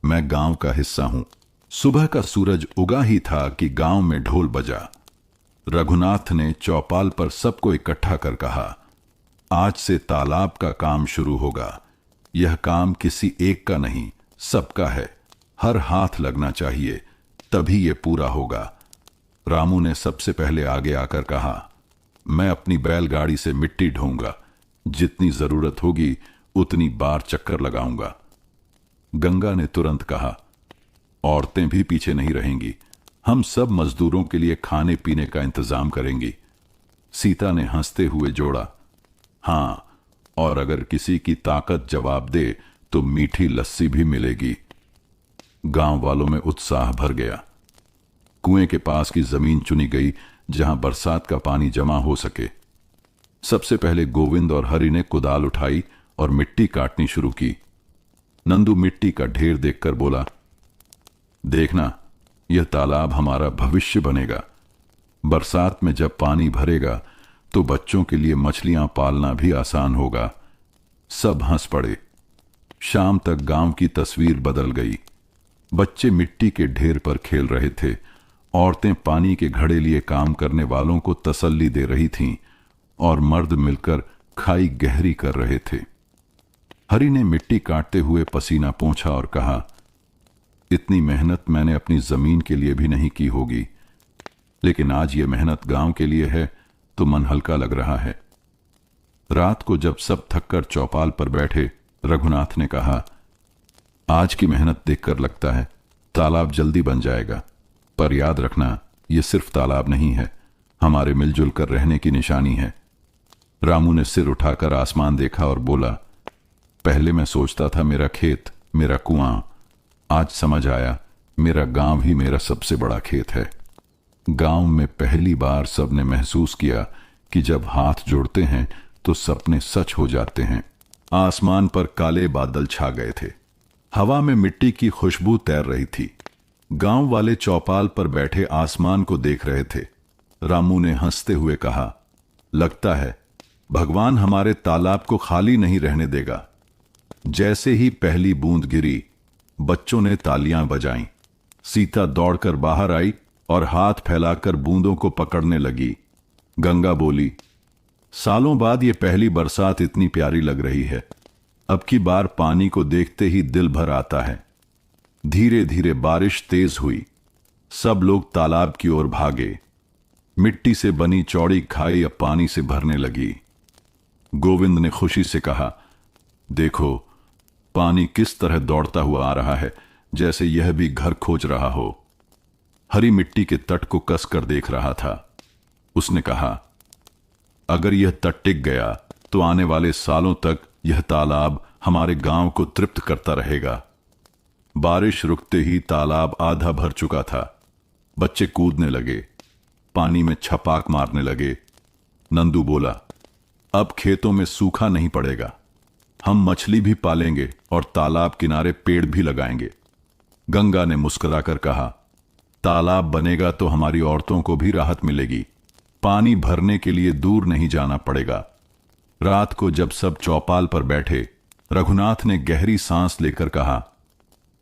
मैं गांव का हिस्सा हूं। सुबह का सूरज उगा ही था कि गांव में ढोल बजा। रघुनाथ ने चौपाल पर सबको इकट्ठा कर कहा, आज से तालाब का काम शुरू होगा। यह काम किसी एक का नहीं, सबका है। हर हाथ लगना चाहिए, तभी यह पूरा होगा। रामू ने सबसे पहले आगे आकर कहा, मैं अपनी बैलगाड़ी से मिट्टी ढोऊंगा। जितनी जरूरत होगी उतनी बार चक्कर लगाऊंगा। गंगा ने तुरंत कहा, औरतें भी पीछे नहीं रहेंगी, हम सब मजदूरों के लिए खाने पीने का इंतजाम करेंगी। सीता ने हंसते हुए जोड़ा, हां, और अगर किसी की ताकत जवाब दे तो मीठी लस्सी भी मिलेगी। गांव वालों में उत्साह भर गया। कुएं के पास की जमीन चुनी गई जहां बरसात का पानी जमा हो सके। सबसे पहले गोविंद और हरि ने कुदाल उठाई और मिट्टी काटनी शुरू की। नंदू मिट्टी का ढेर देखकर बोला, देखना, यह तालाब हमारा भविष्य बनेगा। बरसात में जब पानी भरेगा तो बच्चों के लिए मछलियां पालना भी आसान होगा। सब हंस पड़े। शाम तक गांव की तस्वीर बदल गई। बच्चे मिट्टी के ढेर पर खेल रहे थे। औरतें पानी के घड़े लिए काम करने वालों को तसल्ली दे रही थीं और मर्द मिलकर खाई गहरी कर रहे थे। हरि ने मिट्टी काटते हुए पसीना पोंछा और कहा, इतनी मेहनत मैंने अपनी जमीन के लिए भी नहीं की होगी, लेकिन आज यह मेहनत गांव के लिए है तो मन हल्का लग रहा है। रात को जब सब थककर चौपाल पर बैठे, रघुनाथ ने कहा, आज की मेहनत देखकर लगता है तालाब जल्दी बन जाएगा, पर याद रखना, यह सिर्फ तालाब नहीं है, हमारे मिलजुल कर रहने की निशानी है। रामू ने सिर उठाकर आसमान देखा और बोला, पहले मैं सोचता था मेरा खेत, मेरा कुआं, आज समझ आया मेरा गांव ही मेरा सबसे बड़ा खेत है। गांव में पहली बार सबने महसूस किया कि जब हाथ जोड़ते हैं तो सपने सच हो जाते हैं। आसमान पर काले बादल छा गए थे। हवा में मिट्टी की खुशबू तैर रही थी। गांव वाले चौपाल पर बैठे आसमान को देख रहे थे। रामू ने हंसते हुए कहा, लगता है भगवान हमारे तालाब को खाली नहीं रहने देगा। जैसे ही पहली बूंद गिरी, बच्चों ने तालियां बजाईं। सीता दौड़कर बाहर आई और हाथ फैलाकर बूंदों को पकड़ने लगी। गंगा बोली, सालों बाद ये पहली बरसात इतनी प्यारी लग रही है। अब की बार पानी को देखते ही दिल भर आता है। धीरे धीरे बारिश तेज हुई। सब लोग तालाब की ओर भागे। मिट्टी से बनी चौड़ी खाई अब पानी से भरने लगी। गोविंद ने खुशी से कहा, देखो, पानी किस तरह दौड़ता हुआ आ रहा है, जैसे यह भी घर खोज रहा हो। हरी मिट्टी के तट को कसकर देख रहा था। उसने कहा, अगर यह तट टिक गया तो आने वाले सालों तक यह तालाब हमारे गांव को तृप्त करता रहेगा। बारिश रुकते ही तालाब आधा भर चुका था। बच्चे कूदने लगे, पानी में छपाक मारने लगे। नंदू बोला, अब खेतों में सूखा नहीं पड़ेगा, हम मछली भी पालेंगे और तालाब किनारे पेड़ भी लगाएंगे। गंगा ने मुस्कुराकर कहा, तालाब बनेगा तो हमारी औरतों को भी राहत मिलेगी। पानी भरने के लिए दूर नहीं जाना पड़ेगा। रात को जब सब चौपाल पर बैठे, रघुनाथ ने गहरी सांस लेकर कहा,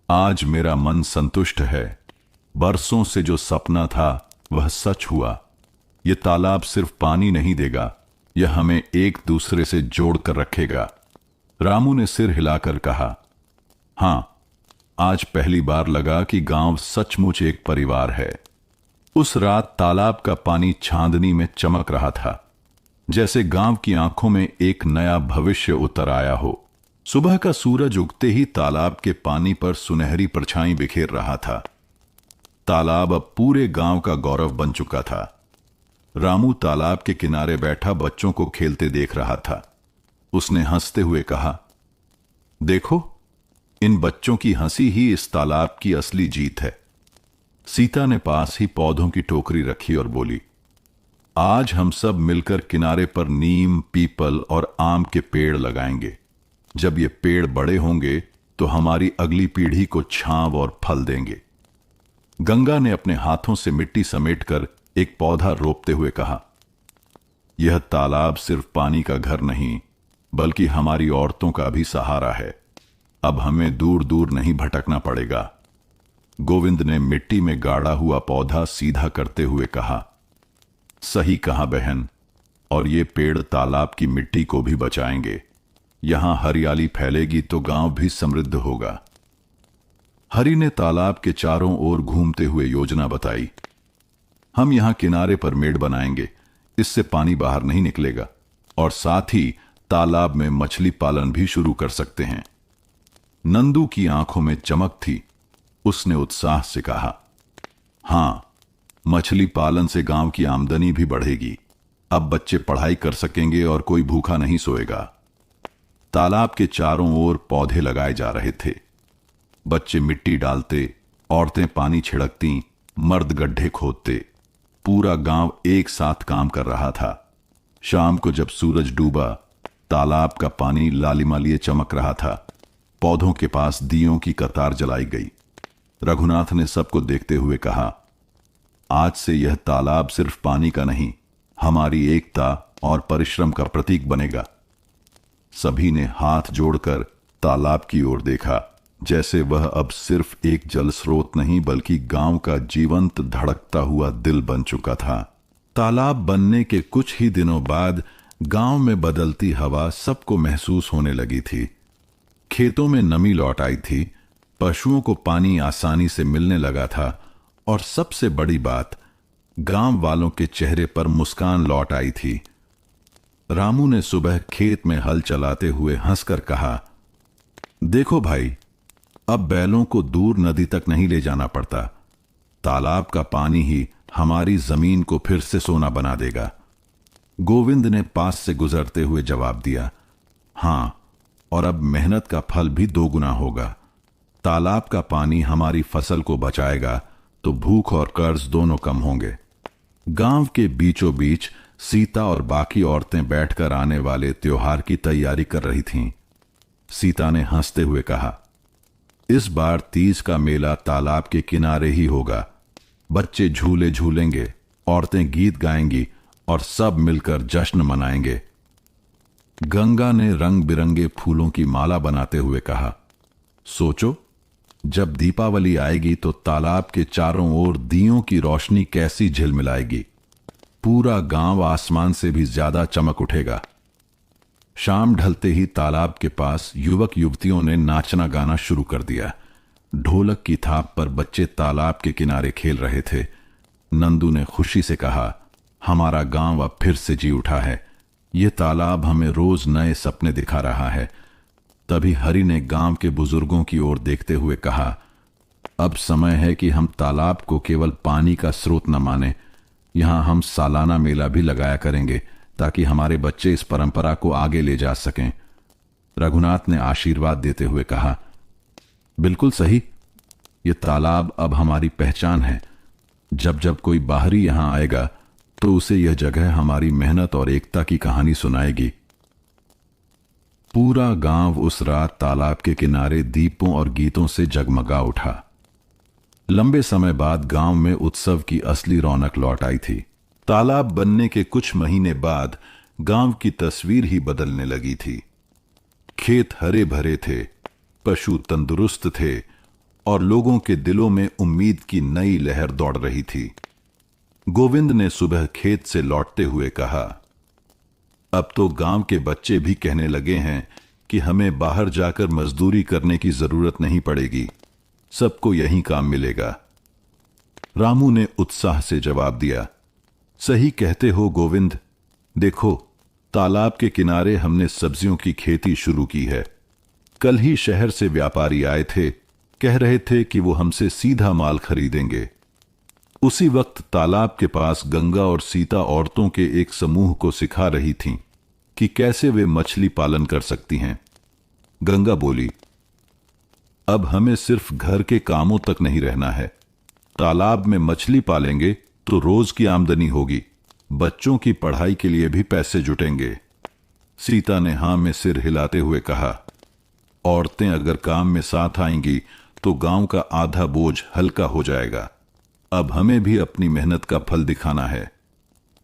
आज मेरा मन संतुष्ट है। बरसों से जो सपना था वह सच हुआ। यह तालाब सिर्फ पानी नहीं देगा, यह हमें एक दूसरे से जोड़कर रखेगा। रामू ने सिर हिलाकर कहा, हां, आज पहली बार लगा कि गांव सचमुच एक परिवार है। उस रात तालाब का पानी चांदनी में चमक रहा था, जैसे गांव की आंखों में एक नया भविष्य उतर आया हो। सुबह का सूरज उगते ही तालाब के पानी पर सुनहरी परछाई बिखेर रहा था। तालाब अब पूरे गांव का गौरव बन चुका था। रामू तालाब के किनारे बैठा बच्चों को खेलते देख रहा था। उसने हंसते हुए कहा, देखो, इन बच्चों की हंसी ही इस तालाब की असली जीत है। सीता ने पास ही पौधों की टोकरी रखी और बोली, आज हम सब मिलकर किनारे पर नीम, पीपल और आम के पेड़ लगाएंगे। जब ये पेड़ बड़े होंगे तो हमारी अगली पीढ़ी को छांव और फल देंगे। गंगा ने अपने हाथों से मिट्टी समेटकर एक पौधा रोपते हुए कहा, यह तालाब सिर्फ पानी का घर नहीं, बल्कि हमारी औरतों का भी सहारा है। अब हमें दूर दूर नहीं भटकना पड़ेगा। गोविंद ने मिट्टी में गाड़ा हुआ पौधा सीधा करते हुए कहा, सही कहा बहन, और ये पेड़ तालाब की मिट्टी को भी बचाएंगे। यहां हरियाली फैलेगी तो गांव भी समृद्ध होगा। हरि ने तालाब के चारों ओर घूमते हुए योजना बताई। हम यहां किनारे पर मेड़ बनाएंगे, इससे पानी बाहर नहीं निकलेगा, और साथ ही तालाब में मछली पालन भी शुरू कर सकते हैं। नंदू की आंखों में चमक थी। उसने उत्साह से कहा, हां, मछली पालन से गांव की आमदनी भी बढ़ेगी। अब बच्चे पढ़ाई कर सकेंगे और कोई भूखा नहीं सोएगा। तालाब के चारों ओर पौधे लगाए जा रहे थे। बच्चे मिट्टी डालते, औरतें पानी छिड़कती, मर्द गड्ढे खोदते। पूरा गांव एक साथ काम कर रहा था। शाम को जब सूरज डूबा, तालाब का पानी लालिमालिए चमक रहा था। पौधों के पास दियों की कतार जलाई गई। रघुनाथ ने सबको देखते हुए कहा, आज से यह तालाब सिर्फ पानी का नहीं, हमारी एकता और परिश्रम का प्रतीक बनेगा। सभी ने हाथ जोड़कर तालाब की ओर देखा, जैसे वह अब सिर्फ एक जल स्रोत नहीं, बल्कि गांव का जीवंत धड़कता हुआ दिल बन चुका था। तालाब बनने के कुछ ही दिनों बाद गांव में बदलती हवा सबको महसूस होने लगी थी। खेतों में नमी लौट आई थी, पशुओं को पानी आसानी से मिलने लगा था, और सबसे बड़ी बात, गांव वालों के चेहरे पर मुस्कान लौट आई थी। रामू ने सुबह खेत में हल चलाते हुए हंसकर कहा, देखो भाई, अब बैलों को दूर नदी तक नहीं ले जाना पड़ता। तालाब का पानी ही हमारी जमीन को फिर से सोना बना देगा। गोविंद ने पास से गुजरते हुए जवाब दिया, हां, और अब मेहनत का फल भी दोगुना होगा। तालाब का पानी हमारी फसल को बचाएगा तो भूख और कर्ज दोनों कम होंगे। गांव के बीचों बीच सीता और बाकी औरतें बैठकर आने वाले त्योहार की तैयारी कर रही थीं। सीता ने हंसते हुए कहा, इस बार तीज का मेला तालाब के किनारे ही होगा। बच्चे झूले झूलेंगे, औरतें गीत गाएंगी और सब मिलकर जश्न मनाएंगे। गंगा ने रंग बिरंगे फूलों की माला बनाते हुए कहा, सोचो, जब दीपावली आएगी तो तालाब के चारों ओर दियों की रोशनी कैसी झिलमिलाएगी। पूरा गांव आसमान से भी ज्यादा चमक उठेगा। शाम ढलते ही तालाब के पास युवक युवतियों ने नाचना गाना शुरू कर दिया। ढोलक की थाप पर बच्चे तालाब के किनारे खेल रहे थे। नंदू ने खुशी से कहा, हमारा गांव अब फिर से जी उठा है। यह तालाब हमें रोज नए सपने दिखा रहा है। तभी हरि ने गांव के बुजुर्गों की ओर देखते हुए कहा, अब समय है कि हम तालाब को केवल पानी का स्रोत न माने। यहां हम सालाना मेला भी लगाया करेंगे ताकि हमारे बच्चे इस परंपरा को आगे ले जा सकें। रघुनाथ ने आशीर्वाद देते हुए कहा, बिल्कुल सही, यह तालाब अब हमारी पहचान है। जब जब कोई बाहरी यहां आएगा तो उसे यह जगह हमारी मेहनत और एकता की कहानी सुनाएगी। पूरा गांव उस रात तालाब के किनारे दीपों और गीतों से जगमगा उठा। लंबे समय बाद गांव में उत्सव की असली रौनक लौट आई थी। तालाब बनने के कुछ महीने बाद गांव की तस्वीर ही बदलने लगी थी। खेत हरे भरे थे, पशु तंदुरुस्त थे और लोगों के दिलों में उम्मीद की नई लहर दौड़ रही थी। गोविंद ने सुबह खेत से लौटते हुए कहा, अब तो गांव के बच्चे भी कहने लगे हैं कि हमें बाहर जाकर मजदूरी करने की जरूरत नहीं पड़ेगी, सबको यहीं काम मिलेगा। रामू ने उत्साह से जवाब दिया, सही कहते हो गोविंद, देखो तालाब के किनारे हमने सब्जियों की खेती शुरू की है। कल ही शहर से व्यापारी आए थे, कह रहे थे कि वो हमसे सीधा माल खरीदेंगे। उसी वक्त तालाब के पास गंगा और सीता औरतों के एक समूह को सिखा रही थीं कि कैसे वे मछली पालन कर सकती हैं। गंगा बोली, अब हमें सिर्फ घर के कामों तक नहीं रहना है। तालाब में मछली पालेंगे तो रोज की आमदनी होगी, बच्चों की पढ़ाई के लिए भी पैसे जुटेंगे। सीता ने हां में सिर हिलाते हुए कहा, औरतें अगर काम में साथ आएंगी तो गांव का आधा बोझ हल्का हो जाएगा। अब हमें भी अपनी मेहनत का फल दिखाना है।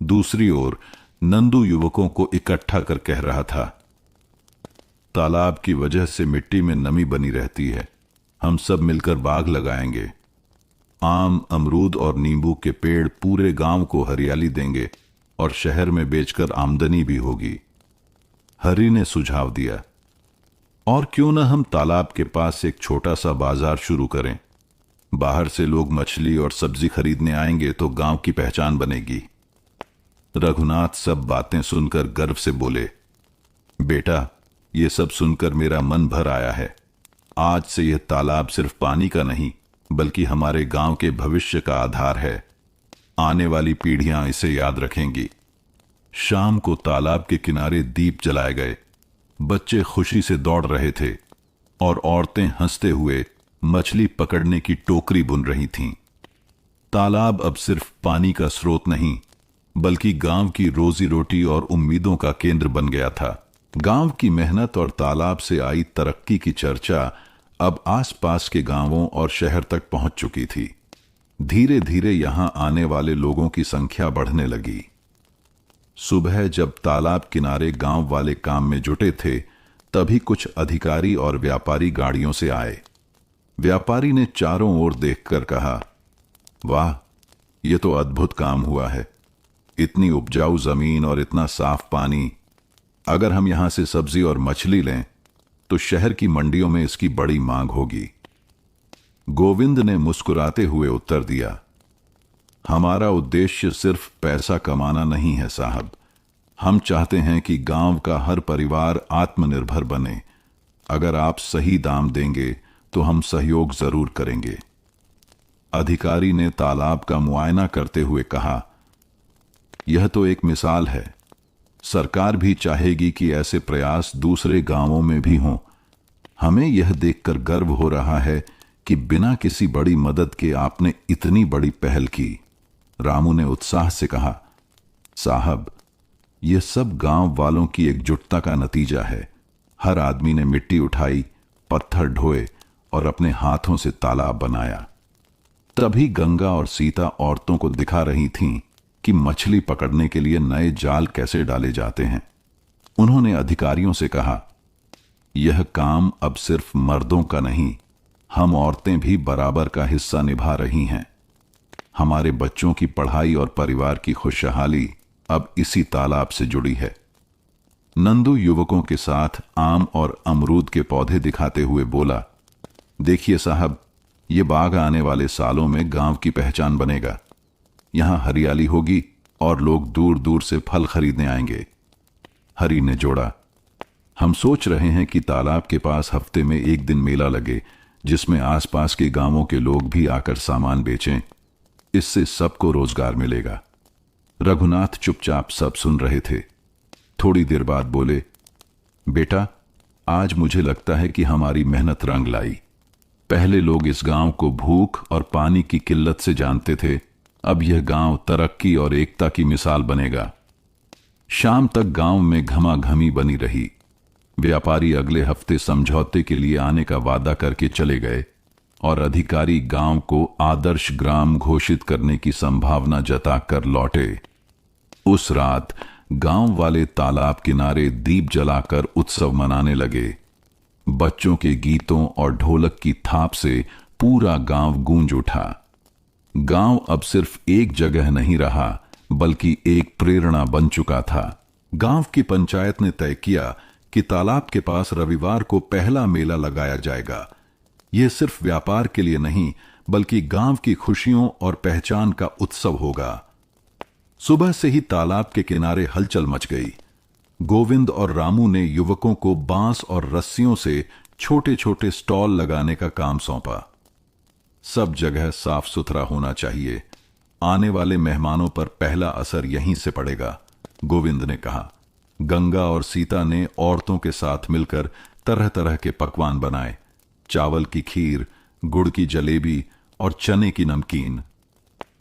दूसरी ओर नंदू युवकों को इकट्ठा कर कह रहा था, तालाब की वजह से मिट्टी में नमी बनी रहती है, हम सब मिलकर बाग लगाएंगे। आम, अमरूद और नींबू के पेड़ पूरे गांव को हरियाली देंगे और शहर में बेचकर आमदनी भी होगी। हरि ने सुझाव दिया, और क्यों न हम तालाब के पास एक छोटा सा बाजार शुरू करें। बाहर से लोग मछली और सब्जी खरीदने आएंगे तो गांव की पहचान बनेगी। रघुनाथ सब बातें सुनकर गर्व से बोले, बेटा, ये सब सुनकर मेरा मन भर आया है। आज से यह तालाब सिर्फ पानी का नहीं बल्कि हमारे गांव के भविष्य का आधार है। आने वाली पीढ़ियां इसे याद रखेंगी। शाम को तालाब के किनारे दीप जलाए गए। बच्चे खुशी से दौड़ रहे थे और औरतें हंसते हुए मछली पकड़ने की टोकरी बुन रही थीं। तालाब अब सिर्फ पानी का स्रोत नहीं बल्कि गांव की रोजी रोटी और उम्मीदों का केंद्र बन गया था। गांव की मेहनत और तालाब से आई तरक्की की चर्चा अब आसपास के गांवों और शहर तक पहुंच चुकी थी। धीरे धीरे यहां आने वाले लोगों की संख्या बढ़ने लगी। सुबह जब तालाब किनारे गांव वाले काम में जुटे थे, तभी कुछ अधिकारी और व्यापारी गाड़ियों से आए। व्यापारी ने चारों ओर देखकर कहा, वाह, यह तो अद्भुत काम हुआ है। इतनी उपजाऊ जमीन और इतना साफ पानी। अगर हम यहां से सब्जी और मछली लें तो शहर की मंडियों में इसकी बड़ी मांग होगी। गोविंद ने मुस्कुराते हुए उत्तर दिया, हमारा उद्देश्य सिर्फ पैसा कमाना नहीं है साहब। हम चाहते हैं कि गांव का हर परिवार आत्मनिर्भर बने। अगर आप सही दाम देंगे तो हम सहयोग जरूर करेंगे। अधिकारी ने तालाब का मुआयना करते हुए कहा, यह तो एक मिसाल है। सरकार भी चाहेगी कि ऐसे प्रयास दूसरे गांवों में भी हों। हमें यह देखकर गर्व हो रहा है कि बिना किसी बड़ी मदद के आपने इतनी बड़ी पहल की। रामू ने उत्साह से कहा, साहब, यह सब गांव वालों की एकजुटता का नतीजा है। हर आदमी ने मिट्टी उठाई, पत्थर ढोए और अपने हाथों से तालाब बनाया। तभी गंगा और सीता औरतों को दिखा रही थीं कि मछली पकड़ने के लिए नए जाल कैसे डाले जाते हैं। उन्होंने अधिकारियों से कहा, यह काम अब सिर्फ मर्दों का नहीं, हम औरतें भी बराबर का हिस्सा निभा रही हैं। हमारे बच्चों की पढ़ाई और परिवार की खुशहाली अब इसी तालाब से जुड़ी है। नंदू युवकों के साथ आम और अमरूद के पौधे दिखाते हुए बोला, देखिए साहब, ये बाग आने वाले सालों में गांव की पहचान बनेगा। यहां हरियाली होगी और लोग दूर दूर से फल खरीदने आएंगे। हरि ने जोड़ा, हम सोच रहे हैं कि तालाब के पास हफ्ते में एक दिन मेला लगे जिसमें आसपास के गांवों के लोग भी आकर सामान बेचें। इससे सबको रोजगार मिलेगा। रघुनाथ चुपचाप सब सुन रहे थे। थोड़ी देर बाद बोले, बेटा, आज मुझे लगता है कि हमारी मेहनत रंग लाई। पहले लोग इस गांव को भूख और पानी की किल्लत से जानते थे, अब यह गांव तरक्की और एकता की मिसाल बनेगा। शाम तक गांव में घमाघमी बनी रही। व्यापारी अगले हफ्ते समझौते के लिए आने का वादा करके चले गए और अधिकारी गांव को आदर्श ग्राम घोषित करने की संभावना जताकर लौटे। उस रात गांव वाले तालाब किनारे दीप जलाकर उत्सव मनाने लगे। बच्चों के गीतों और ढोलक की थाप से पूरा गांव गूंज उठा। गांव अब सिर्फ एक जगह नहीं रहा बल्कि एक प्रेरणा बन चुका था। गांव की पंचायत ने तय किया कि तालाब के पास रविवार को पहला मेला लगाया जाएगा। यह सिर्फ व्यापार के लिए नहीं बल्कि गांव की खुशियों और पहचान का उत्सव होगा। सुबह से ही तालाब के किनारे हलचल मच गई। गोविंद और रामू ने युवकों को बांस और रस्सियों से छोटे छोटे स्टॉल लगाने का काम सौंपा। सब जगह साफ सुथरा होना चाहिए। आने वाले मेहमानों पर पहला असर यहीं से पड़ेगा, गोविंद ने कहा। गंगा और सीता ने औरतों के साथ मिलकर तरह तरह के पकवान बनाए। चावल की खीर, गुड़ की जलेबी और चने की नमकीन।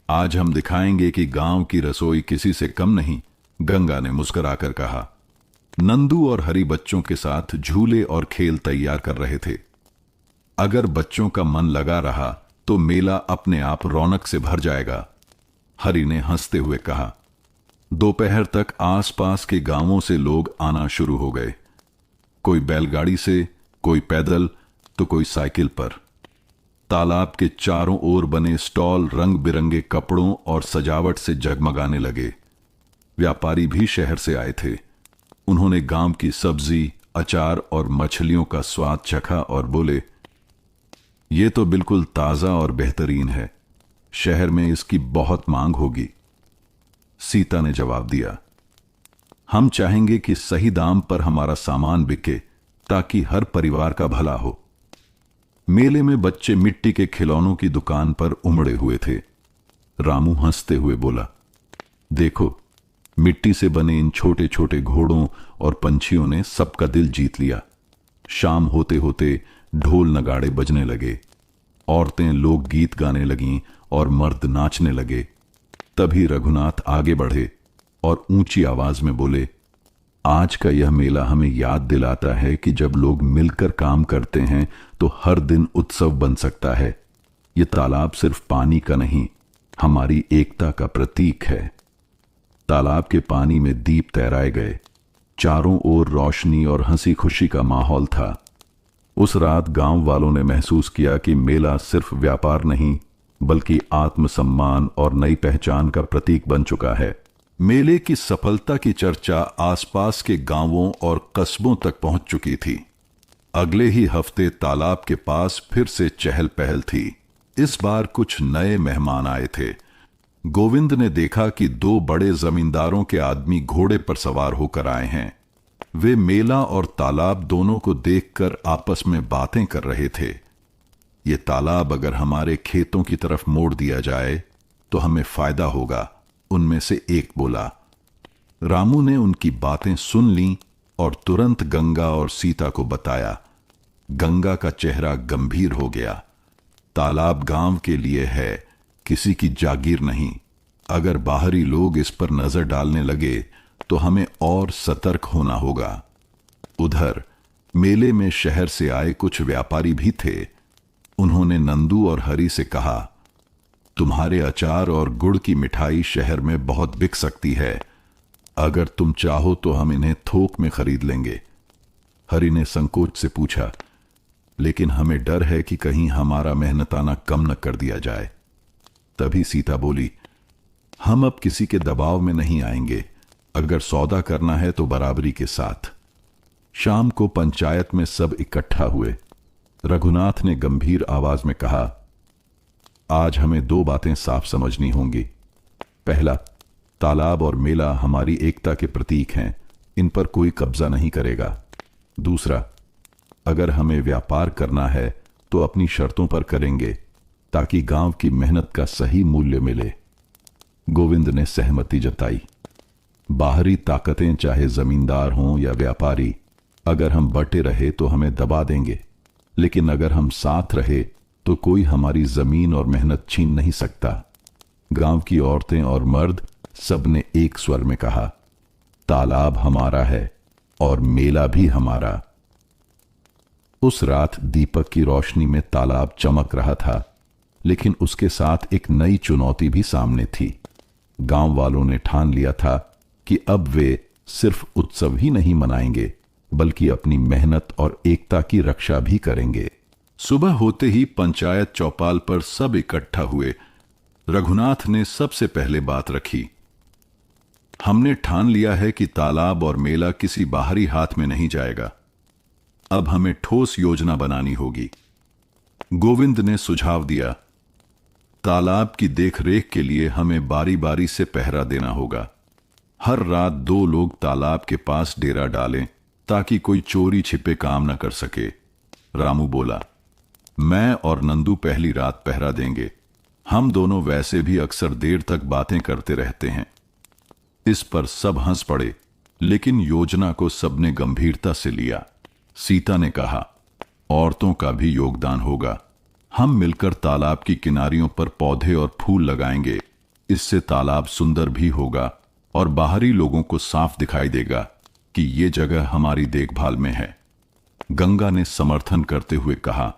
आज हम दिखाएंगे कि गांव की रसोई किसी से कम नहीं, गंगा ने मुस्कुराकर कहा। नंदू और हरी बच्चों के साथ झूले और खेल तैयार कर रहे थे। अगर बच्चों का मन लगा रहा तो मेला अपने आप रौनक से भर जाएगा, हरी ने हंसते हुए कहा। दोपहर तक आसपास के गांवों से लोग आना शुरू हो गए। कोई बैलगाड़ी से, कोई पैदल, तो कोई साइकिल पर। तालाब के चारों ओर बने स्टॉल रंग बिरंगे कपड़ों और सजावट से जगमगाने लगे। व्यापारी भी शहर से आए थे। उन्होंने गांव की सब्जी, अचार और मछलियों का स्वाद चखा और बोले, ये तो बिल्कुल ताजा और बेहतरीन है। शहर में इसकी बहुत मांग होगी। सीता ने जवाब दिया, हम चाहेंगे कि सही दाम पर हमारा सामान बिके ताकि हर परिवार का भला हो। मेले में बच्चे मिट्टी के खिलौनों की दुकान पर उमड़े हुए थे। रामू हंसते हुए बोला, देखो, मिट्टी से बने इन छोटे छोटे घोड़ों और पंछियों ने सबका दिल जीत लिया। शाम होते होते ढोल नगाड़े बजने लगे, औरतें लोकगीत गाने लगीं और मर्द नाचने लगे। तभी रघुनाथ आगे बढ़े और ऊंची आवाज में बोले, आज का यह मेला हमें याद दिलाता है कि जब लोग मिलकर काम करते हैं तो हर दिन उत्सव बन सकता है। यह तालाब सिर्फ पानी का नहीं, हमारी एकता का प्रतीक है। तालाब के पानी में दीप तैराए गए। चारों ओर रोशनी और हंसी खुशी का माहौल था। उस रात गांव वालों ने महसूस किया कि मेला सिर्फ व्यापार नहीं, बल्कि आत्मसम्मान और नई पहचान का प्रतीक बन चुका है। मेले की सफलता की चर्चा आसपास के गांवों और कस्बों तक पहुंच चुकी थी। अगले ही हफ्ते तालाब के पास फिर से चहल पहल थी। इस बार कुछ नए मेहमान आए थे। गोविंद ने देखा कि दो बड़े जमींदारों के आदमी घोड़े पर सवार होकर आए हैं। वे मेला और तालाब दोनों को देखकर आपस में बातें कर रहे थे। ये तालाब अगर हमारे खेतों की तरफ मोड़ दिया जाए तो हमें फायदा होगा, उनमें से एक बोला। रामू ने उनकी बातें सुन लीं और तुरंत गंगा और सीता को बताया। गंगा का चेहरा गंभीर हो गया। तालाब गांव के लिए है, किसी की जागीर नहीं। अगर बाहरी लोग इस पर नजर डालने लगे तो हमें और सतर्क होना होगा। उधर मेले में शहर से आए कुछ व्यापारी भी थे। उन्होंने नंदू और हरी से कहा, तुम्हारे अचार और गुड़ की मिठाई शहर में बहुत बिक सकती है। अगर तुम चाहो तो हम इन्हें थोक में खरीद लेंगे। हरी ने संकोच से पूछा, लेकिन हमें डर है कि कहीं हमारा मेहनताना कम न कर दिया जाए। तभी सीता बोली, हम अब किसी के दबाव में नहीं आएंगे। अगर सौदा करना है तो बराबरी के साथ। शाम को पंचायत में सब इकट्ठा हुए। रघुनाथ ने गंभीर आवाज में कहा, आज हमें दो बातें साफ समझनी होंगी। पहला, तालाब और मेला हमारी एकता के प्रतीक हैं, इन पर कोई कब्जा नहीं करेगा। दूसरा, अगर हमें व्यापार करना है तो अपनी शर्तों पर करेंगे ताकि गांव की मेहनत का सही मूल्य मिले। गोविंद ने सहमति जताई। बाहरी ताकतें चाहे जमींदार हों या व्यापारी, अगर हम बटे रहे तो हमें दबा देंगे, लेकिन अगर हम साथ रहे तो कोई हमारी जमीन और मेहनत छीन नहीं सकता। गांव की औरतें और मर्द सबने एक स्वर में कहा, तालाब हमारा है और मेला भी हमारा। उस रात दीपक की रोशनी में तालाब चमक रहा था, लेकिन उसके साथ एक नई चुनौती भी सामने थी। गांव वालों ने ठान लिया था कि अब वे सिर्फ उत्सव ही नहीं मनाएंगे, बल्कि अपनी मेहनत और एकता की रक्षा भी करेंगे। सुबह होते ही पंचायत चौपाल पर सब इकट्ठा हुए। रघुनाथ ने सबसे पहले बात रखी, हमने ठान लिया है कि तालाब और मेला किसी बाहरी हाथ में नहीं जाएगा। अब हमें ठोस योजना बनानी होगी। गोविंद ने सुझाव दिया, तालाब की देखरेख के लिए हमें बारी बारी से पहरा देना होगा। हर रात 2 लोग तालाब के पास डेरा डालें ताकि कोई चोरी छिपे काम न कर सके। रामू बोला, मैं और नंदू पहली रात पहरा देंगे। हम दोनों वैसे भी अक्सर देर तक बातें करते रहते हैं। इस पर सब हंस पड़े, लेकिन योजना को सबने गंभीरता से लिया। सीता ने कहा, औरतों का भी योगदान होगा। हम मिलकर तालाब की किनारियों पर पौधे और फूल लगाएंगे। इससे तालाब सुंदर भी होगा और बाहरी लोगों को साफ दिखाई देगा कि ये जगह हमारी देखभाल में है। गंगा ने समर्थन करते हुए कहा,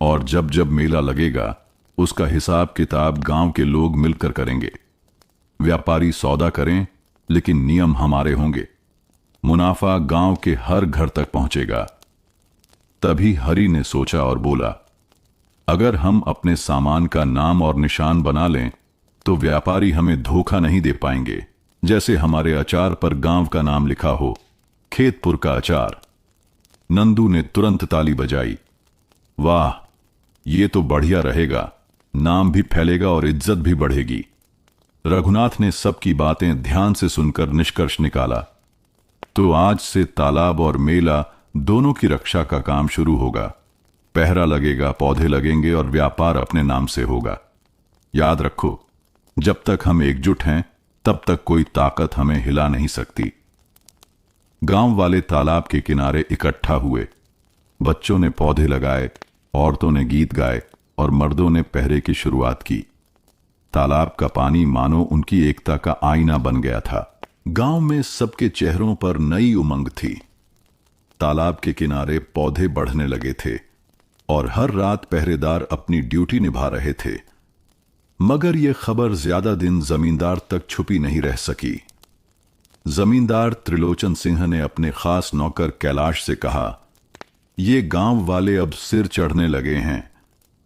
और जब जब मेला लगेगा उसका हिसाब किताब गांव के लोग मिलकर करेंगे। व्यापारी सौदा करें, लेकिन नियम हमारे होंगे। मुनाफा गांव के हर घर तक पहुंचेगा। तभी हरि ने सोचा और बोला, अगर हम अपने सामान का नाम और निशान बना लें तो व्यापारी हमें धोखा नहीं दे पाएंगे। जैसे हमारे अचार पर गांव का नाम लिखा हो, खेतपुर का अचार। नंदू ने तुरंत ताली बजाई। वाह, ये तो बढ़िया रहेगा। नाम भी फैलेगा और इज्जत भी बढ़ेगी। रघुनाथ ने सबकी बातें ध्यान से सुनकर निष्कर्ष निकाला, तो आज से तालाब और मेला दोनों की रक्षा का काम शुरू होगा। पहरा लगेगा, पौधे लगेंगे और व्यापार अपने नाम से होगा। याद रखो, जब तक हम एकजुट हैं तब तक कोई ताकत हमें हिला नहीं सकती। गांव वाले तालाब के किनारे इकट्ठा हुए। बच्चों ने पौधे लगाए, औरतों ने गीत गाए और मर्दों ने पहरे की शुरुआत की। तालाब का पानी मानो उनकी एकता का आईना बन गया था। गांव में सबके चेहरों पर नई उमंग थी। तालाब के किनारे पौधे बढ़ने लगे थे और हर रात पहरेदार अपनी ड्यूटी निभा रहे थे। मगर यह खबर ज्यादा दिन जमींदार तक छुपी नहीं रह सकी। जमींदार त्रिलोचन सिंह ने अपने खास नौकर कैलाश से कहा, ये गांव वाले अब सिर चढ़ने लगे हैं।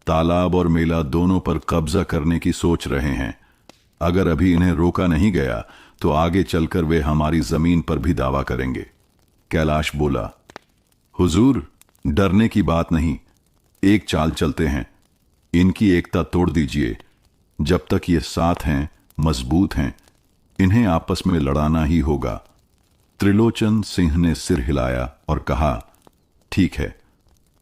तालाब और मेला दोनों पर कब्जा करने की सोच रहे हैं। अगर अभी इन्हें रोका नहीं गया तो आगे चलकर वे हमारी जमीन पर भी दावा करेंगे। कैलाश बोला, हुजूर, डरने की बात नहीं, एक चाल चलते हैं। इनकी एकता तोड़ दीजिए। जब तक ये साथ हैं, मजबूत हैं, इन्हें आपस में लड़ाना ही होगा। त्रिलोचन सिंह ने सिर हिलाया और कहा, ठीक है।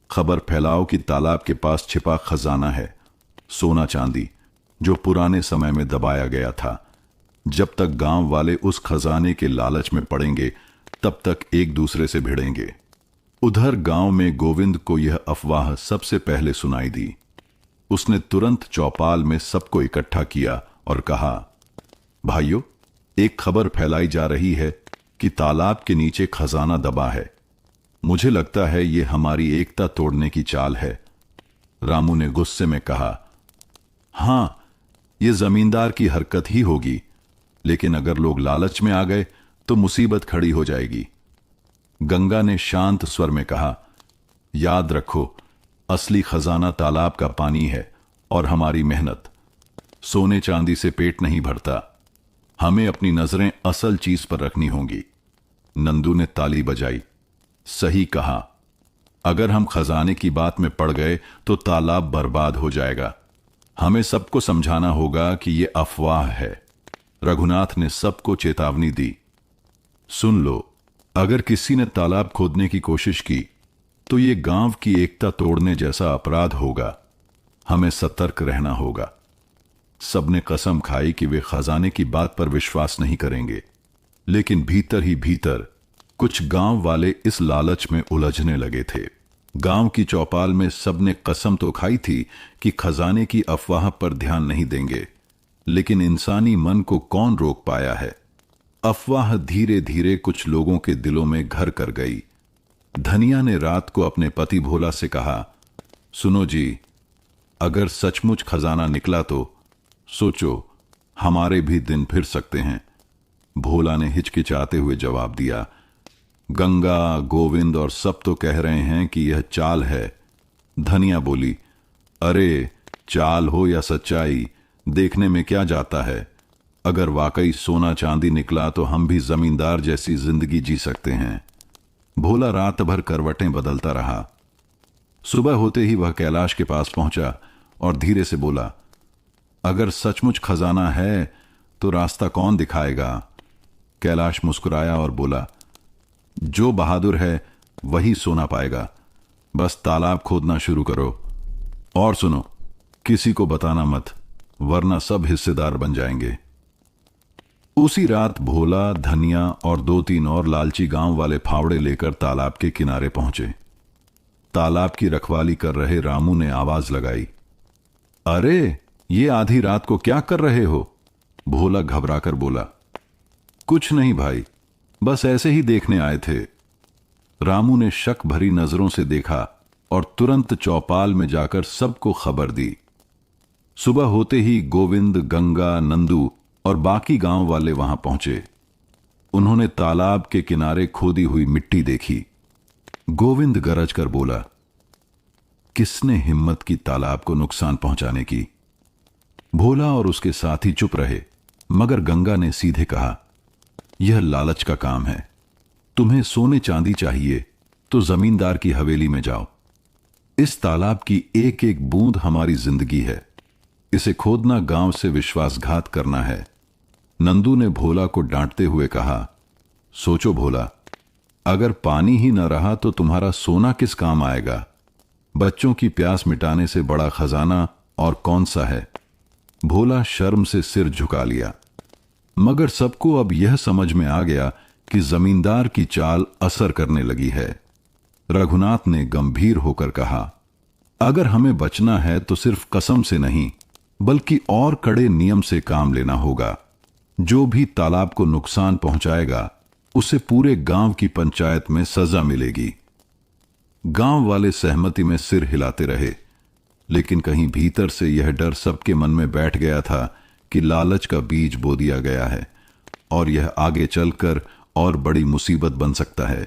खबर फैलाओ कि तालाब के पास छिपा खजाना है, सोना चांदी, जो पुराने समय में दबाया गया था। जब तक गांव वाले उस खजाने के लालच में पड़ेंगे तब तक एक दूसरे से भिड़ेंगे। उधर गांव में गोविंद को यह अफवाह सबसे पहले सुनाई दी। उसने तुरंत चौपाल में सबको इकट्ठा किया और कहा, भाइयों, एक खबर फैलाई जा रही है कि तालाब के नीचे खजाना दबा है। मुझे लगता है यह हमारी एकता तोड़ने की चाल है। रामू ने गुस्से में कहा, हां, यह जमींदार की हरकत ही होगी, लेकिन अगर लोग लालच में आ गए तो मुसीबत खड़ी हो जाएगी। गंगा ने शांत स्वर में कहा, याद रखो, असली खजाना तालाब का पानी है और हमारी मेहनत। सोने चांदी से पेट नहीं भरता। हमें अपनी नजरें असल चीज पर रखनी होंगी। नंदू ने ताली बजाई। सही कहा। अगर हम खजाने की बात में पड़ गए तो तालाब बर्बाद हो जाएगा। हमें सबको समझाना होगा कि यह अफवाह है। रघुनाथ ने सबको चेतावनी दी। सुन लो, अगर किसी ने तालाब खोदने की कोशिश की तो यह गांव की एकता तोड़ने जैसा अपराध होगा। हमें सतर्क रहना होगा। सबने कसम खाई कि वे खजाने की बात पर विश्वास नहीं करेंगे, लेकिन भीतर ही भीतर कुछ गांव वाले इस लालच में उलझने लगे थे। गांव की चौपाल में सबने कसम तो खाई थी कि खजाने की अफवाह पर ध्यान नहीं देंगे, लेकिन इंसानी मन को कौन रोक पाया है। अफवाह धीरे धीरे कुछ लोगों के दिलों में घर कर गई। धनिया ने रात को अपने पति भोला से कहा, सुनो जी, अगर सचमुच खजाना निकला तो सोचो, हमारे भी दिन फिर सकते हैं। भोला ने हिचकिचाते हुए जवाब दिया, गंगा, गोविंद और सब तो कह रहे हैं कि यह चाल है। धनिया बोली, अरे चाल हो या सच्चाई, देखने में क्या जाता है। अगर वाकई सोना चांदी निकला तो हम भी जमींदार जैसी जिंदगी जी सकते हैं। भोला रात भर करवटें बदलता रहा। सुबह होते ही वह कैलाश के पास पहुंचा और धीरे से बोला, अगर सचमुच खजाना है तो रास्ता कौन दिखाएगा। कैलाश मुस्कुराया और बोला, जो बहादुर है वही सोना पाएगा। बस तालाब खोदना शुरू करो। और सुनो, किसी को बताना मत, वरना सब हिस्सेदार बन जाएंगे। उसी रात भोला, धनिया और 2-3 और लालची गांव वाले फावड़े लेकर तालाब के किनारे पहुंचे। तालाब की रखवाली कर रहे रामू ने आवाज लगाई। अरे, ये आधी रात को क्या कर रहे हो? भोला घबराकर बोला। कुछ नहीं भाई, बस ऐसे ही देखने आए थे। रामू ने शक भरी नजरों से देखा और तुरंत चौपाल में जाकर सबको खबर दी। सुबह होते ही गोविंद, गंगा, नंदू और बाकी गांव वाले वहां पहुंचे। उन्होंने तालाब के किनारे खोदी हुई मिट्टी देखी। गोविंद गरज कर बोला, किसने हिम्मत की तालाब को नुकसान पहुंचाने की? भोला और उसके साथी चुप रहे, मगर गंगा ने सीधे कहा, यह लालच का काम है। तुम्हें सोने चांदी चाहिए तो जमींदार की हवेली में जाओ। इस तालाब की एक एक बूंद हमारी जिंदगी है। इसे खोदना गांव से विश्वासघात करना है। नंदू ने भोला को डांटते हुए कहा, सोचो भोला, अगर पानी ही न रहा तो तुम्हारा सोना किस काम आएगा? बच्चों की प्यास मिटाने से बड़ा खजाना और कौन सा है? भोला शर्म से सिर झुका लिया। मगर सबको अब यह समझ में आ गया कि जमींदार की चाल असर करने लगी है। रघुनाथ ने गंभीर होकर कहा, अगर हमें बचना है तो सिर्फ कसम से नहीं, बल्कि और कड़े नियम से काम लेना होगा। जो भी तालाब को नुकसान पहुंचाएगा उसे पूरे गांव की पंचायत में सजा मिलेगी। गांव वाले सहमति में सिर हिलाते रहे, लेकिन कहीं भीतर से यह डर सबके मन में बैठ गया था कि लालच का बीज बो दिया गया है और यह आगे चलकर और बड़ी मुसीबत बन सकता है।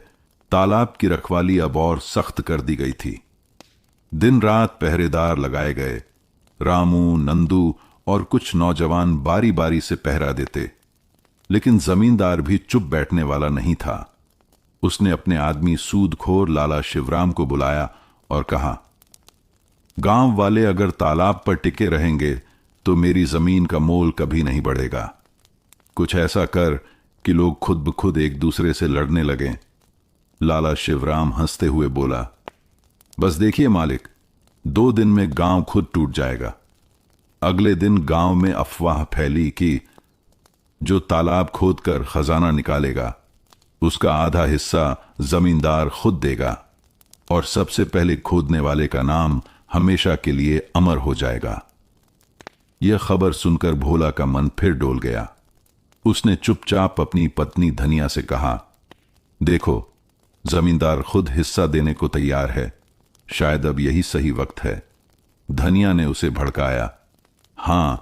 तालाब की रखवाली अब और सख्त कर दी गई थी। दिन रात पहरेदार लगाए गए। रामू, नंदू और कुछ नौजवान बारी बारी से पहरा देते, लेकिन जमींदार भी चुप बैठने वाला नहीं था। उसने अपने आदमी सूदखोर लाला शिवराम को बुलाया और कहा, गांव वाले अगर तालाब पर टिके रहेंगे तो मेरी जमीन का मोल कभी नहीं बढ़ेगा। कुछ ऐसा कर कि लोग खुद ब खुद एक दूसरे से लड़ने लगें। लाला शिवराम हंसते हुए बोला, बस देखिए मालिक, 2 दिन में गांव खुद टूट जाएगा। अगले दिन गांव में अफवाह फैली कि जो तालाब खोदकर खजाना निकालेगा उसका आधा हिस्सा जमींदार खुद देगा और सबसे पहले खोदने वाले का नाम हमेशा के लिए अमर हो जाएगा। यह खबर सुनकर भोला का मन फिर डोल गया। उसने चुपचाप अपनी पत्नी धनिया से कहा, देखो, जमींदार खुद हिस्सा देने को तैयार है। शायद अब यही सही वक्त है। धनिया ने उसे भड़काया, हां,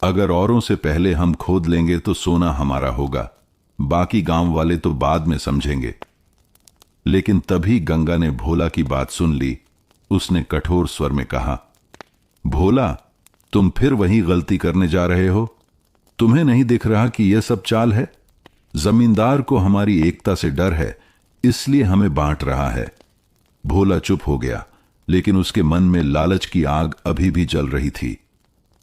अगर औरों से पहले हम खोद लेंगे तो सोना हमारा होगा, बाकी गांव वाले तो बाद में समझेंगे। लेकिन तभी गंगा ने भोला की बात सुन ली। उसने कठोर स्वर में कहा, भोला, तुम फिर वही गलती करने जा रहे हो। तुम्हें नहीं दिख रहा कि यह सब चाल है? जमींदार को हमारी एकता से डर है, इसलिए हमें बांट रहा है। भोला चुप हो गया, लेकिन उसके मन में लालच की आग अभी भी जल रही थी।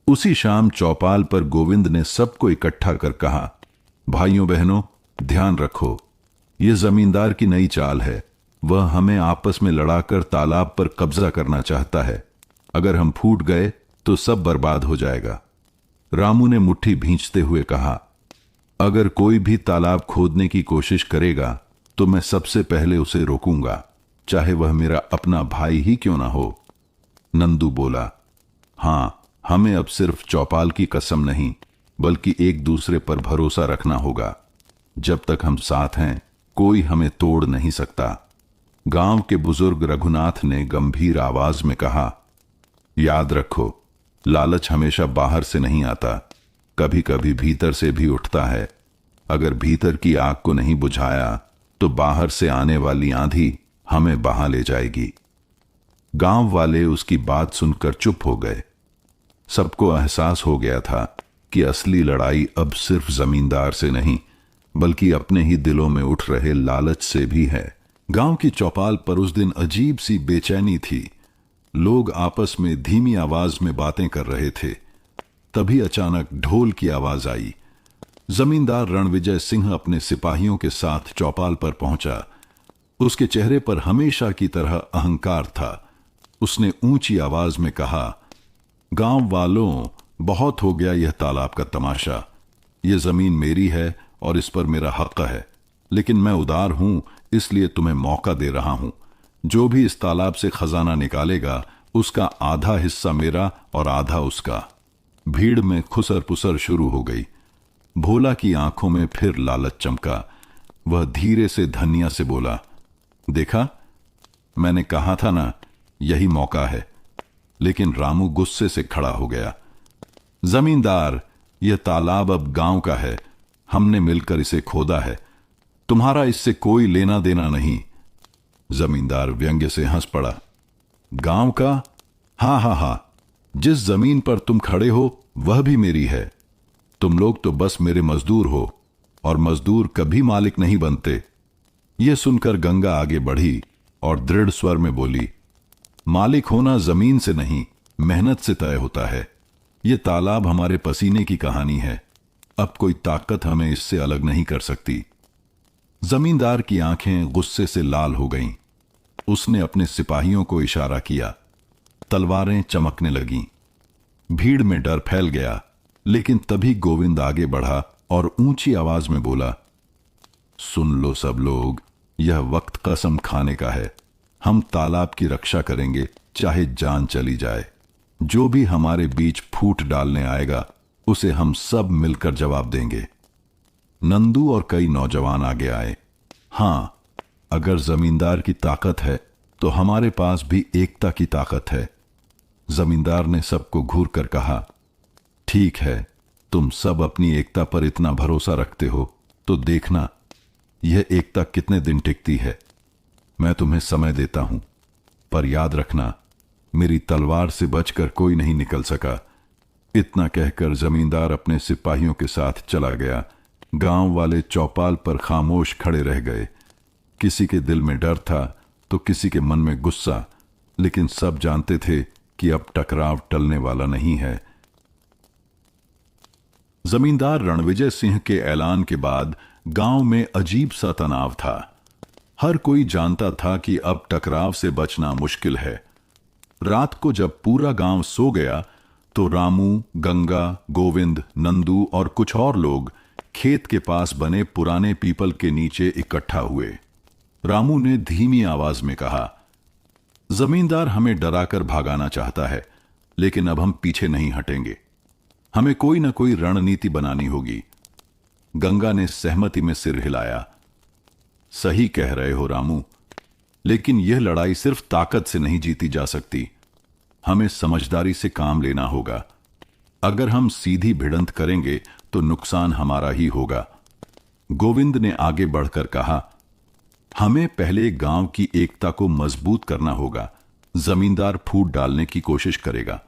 उसी शाम चौपाल पर गोविंद ने सबको इकट्ठा कर कहा, भाइयों बहनों, ध्यान रखो, यह जमींदार की नई चाल है। वह हमें आपस में लड़ाकर तालाब पर कब्जा करना चाहता है। अगर हम फूट गए तो सब बर्बाद हो जाएगा। रामू ने मुट्ठी भींचते हुए कहा, अगर कोई भी तालाब खोदने की कोशिश करेगा तो मैं सबसे पहले उसे रोकूंगा, चाहे वह मेरा अपना भाई ही क्यों ना हो। नंदू बोला, हां, हमें अब सिर्फ चौपाल की कसम नहीं, बल्कि एक दूसरे पर भरोसा रखना होगा। जब तक हम साथ हैं, कोई हमें तोड़ नहीं सकता। गांव के बुजुर्ग रघुनाथ ने गंभीर आवाज में कहा, याद रखो, लालच हमेशा बाहर से नहीं आता, कभी कभी भीतर से भी उठता है। अगर भीतर की आग को नहीं बुझाया तो बाहर से आने वाली आंधी हमें बहा ले जाएगी। गांव वाले उसकी बात सुनकर चुप हो गए। सबको एहसास हो गया था कि असली लड़ाई अब सिर्फ जमींदार से नहीं, बल्कि अपने ही दिलों में उठ रहे लालच से भी है। गांव की चौपाल पर उस दिन अजीब सी बेचैनी थी। लोग आपस में धीमी आवाज में बातें कर रहे थे। तभी अचानक ढोल की आवाज आई। जमींदार रणविजय सिंह अपने सिपाहियों के साथ चौपाल पर पहुंचा। उसके चेहरे पर हमेशा की तरह अहंकार था। उसने ऊंची आवाज में कहा, गांव वालों, बहुत हो गया यह तालाब का तमाशा। यह जमीन मेरी है और इस पर मेरा हक है, लेकिन मैं उदार हूं, इसलिए तुम्हें मौका दे रहा हूं। जो भी इस तालाब से खजाना निकालेगा उसका आधा हिस्सा मेरा और आधा उसका। भीड़ में खुसर पुसर शुरू हो गई। भोला की आंखों में फिर लालच चमका। वह धीरे से धनिया से बोला, देखा, मैंने कहा था ना, यही मौका है। लेकिन रामू गुस्से से खड़ा हो गया। जमींदार, यह तालाब अब गांव का है। हमने मिलकर इसे खोदा है। तुम्हारा इससे कोई लेना देना नहीं। जमींदार व्यंग्य से हंस पड़ा। गांव का? हां हां हां, जिस जमीन पर तुम खड़े हो वह भी मेरी है। तुम लोग तो बस मेरे मजदूर हो, और मजदूर कभी मालिक नहीं बनते। यह सुनकर गंगा आगे बढ़ी और दृढ़ स्वर में बोली, मालिक होना जमीन से नहीं, मेहनत से तय होता है। यह तालाब हमारे पसीने की कहानी है। अब कोई ताकत हमें इससे अलग नहीं कर सकती। जमींदार की आंखें गुस्से से लाल हो गईं। उसने अपने सिपाहियों को इशारा किया। तलवारें चमकने लगीं। भीड़ में डर फैल गया। लेकिन तभी गोविंद आगे बढ़ा और ऊंची आवाज में बोला, सुन लो सब लोग, यह वक्त कसम खाने का है। हम तालाब की रक्षा करेंगे, चाहे जान चली जाए। जो भी हमारे बीच फूट डालने आएगा उसे हम सब मिलकर जवाब देंगे। नंदू और कई नौजवान आगे आए। हां, अगर जमींदार की ताकत है तो हमारे पास भी एकता की ताकत है। जमींदार ने सबको घूर कर कहा, ठीक है, तुम सब अपनी एकता पर इतना भरोसा रखते हो तो देखना यह एकता कितने दिन टिकती है। मैं तुम्हें समय देता हूं, पर याद रखना, मेरी तलवार से बचकर कोई नहीं निकल सका। इतना कहकर जमींदार अपने सिपाहियों के साथ चला गया। गांव वाले चौपाल पर खामोश खड़े रह गए। किसी के दिल में डर था तो किसी के मन में गुस्सा, लेकिन सब जानते थे कि अब टकराव टलने वाला नहीं है। जमींदार रणविजय सिंह के ऐलान के बाद गांव में अजीब सा तनाव था। हर कोई जानता था कि अब टकराव से बचना मुश्किल है। रात को जब पूरा गांव सो गया तो रामू, गंगा, गोविंद, नंदू और कुछ और लोग खेत के पास बने पुराने पीपल के नीचे इकट्ठा हुए। रामू ने धीमी आवाज में कहा, जमींदार हमें डराकर भागाना चाहता है, लेकिन अब हम पीछे नहीं हटेंगे। हमें कोई ना कोई रणनीति बनानी होगी। गंगा ने सहमति में सिर हिलाया। सही कह रहे हो रामू, लेकिन यह लड़ाई सिर्फ ताकत से नहीं जीती जा सकती। हमें समझदारी से काम लेना होगा। अगर हम सीधी भिड़ंत करेंगे तो नुकसान हमारा ही होगा। गोविंद ने आगे बढ़कर कहा, हमें पहले गांव की एकता को मजबूत करना होगा। जमींदार फूट डालने की कोशिश करेगा।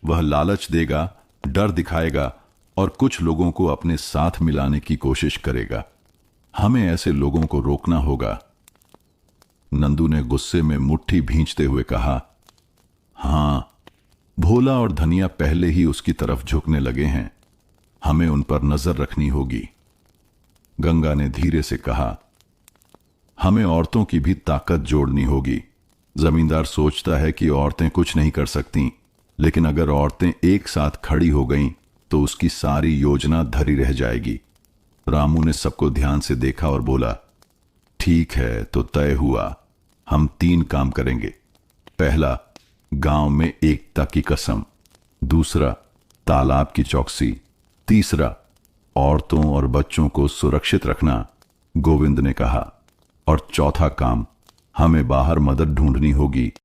वह लालच देगा, डर दिखाएगा और कुछ लोगों को अपने साथ मिलाने की कोशिश करेगा। हमें ऐसे लोगों को रोकना होगा। नंदू ने गुस्से में मुट्ठी भींचते हुए कहा, हां, भोला और धनिया पहले ही उसकी तरफ झुकने लगे हैं। हमें उन पर नजर रखनी होगी। गंगा ने धीरे से कहा, हमें औरतों की भी ताकत जोड़नी होगी। जमींदार सोचता है कि औरतें कुछ नहीं कर सकती, लेकिन अगर औरतें एक साथ खड़ी हो गईं तो उसकी सारी योजना धरी रह जाएगी। रामू ने सबको ध्यान से देखा और बोला, ठीक है, तो तय हुआ। हम 3 काम करेंगे। पहला, गांव में एकता की कसम। दूसरा, तालाब की चौकसी। तीसरा, औरतों और बच्चों को सुरक्षित रखना, गोविंद ने कहा। और चौथा काम, हमें बाहर मदद ढूंढनी होगी।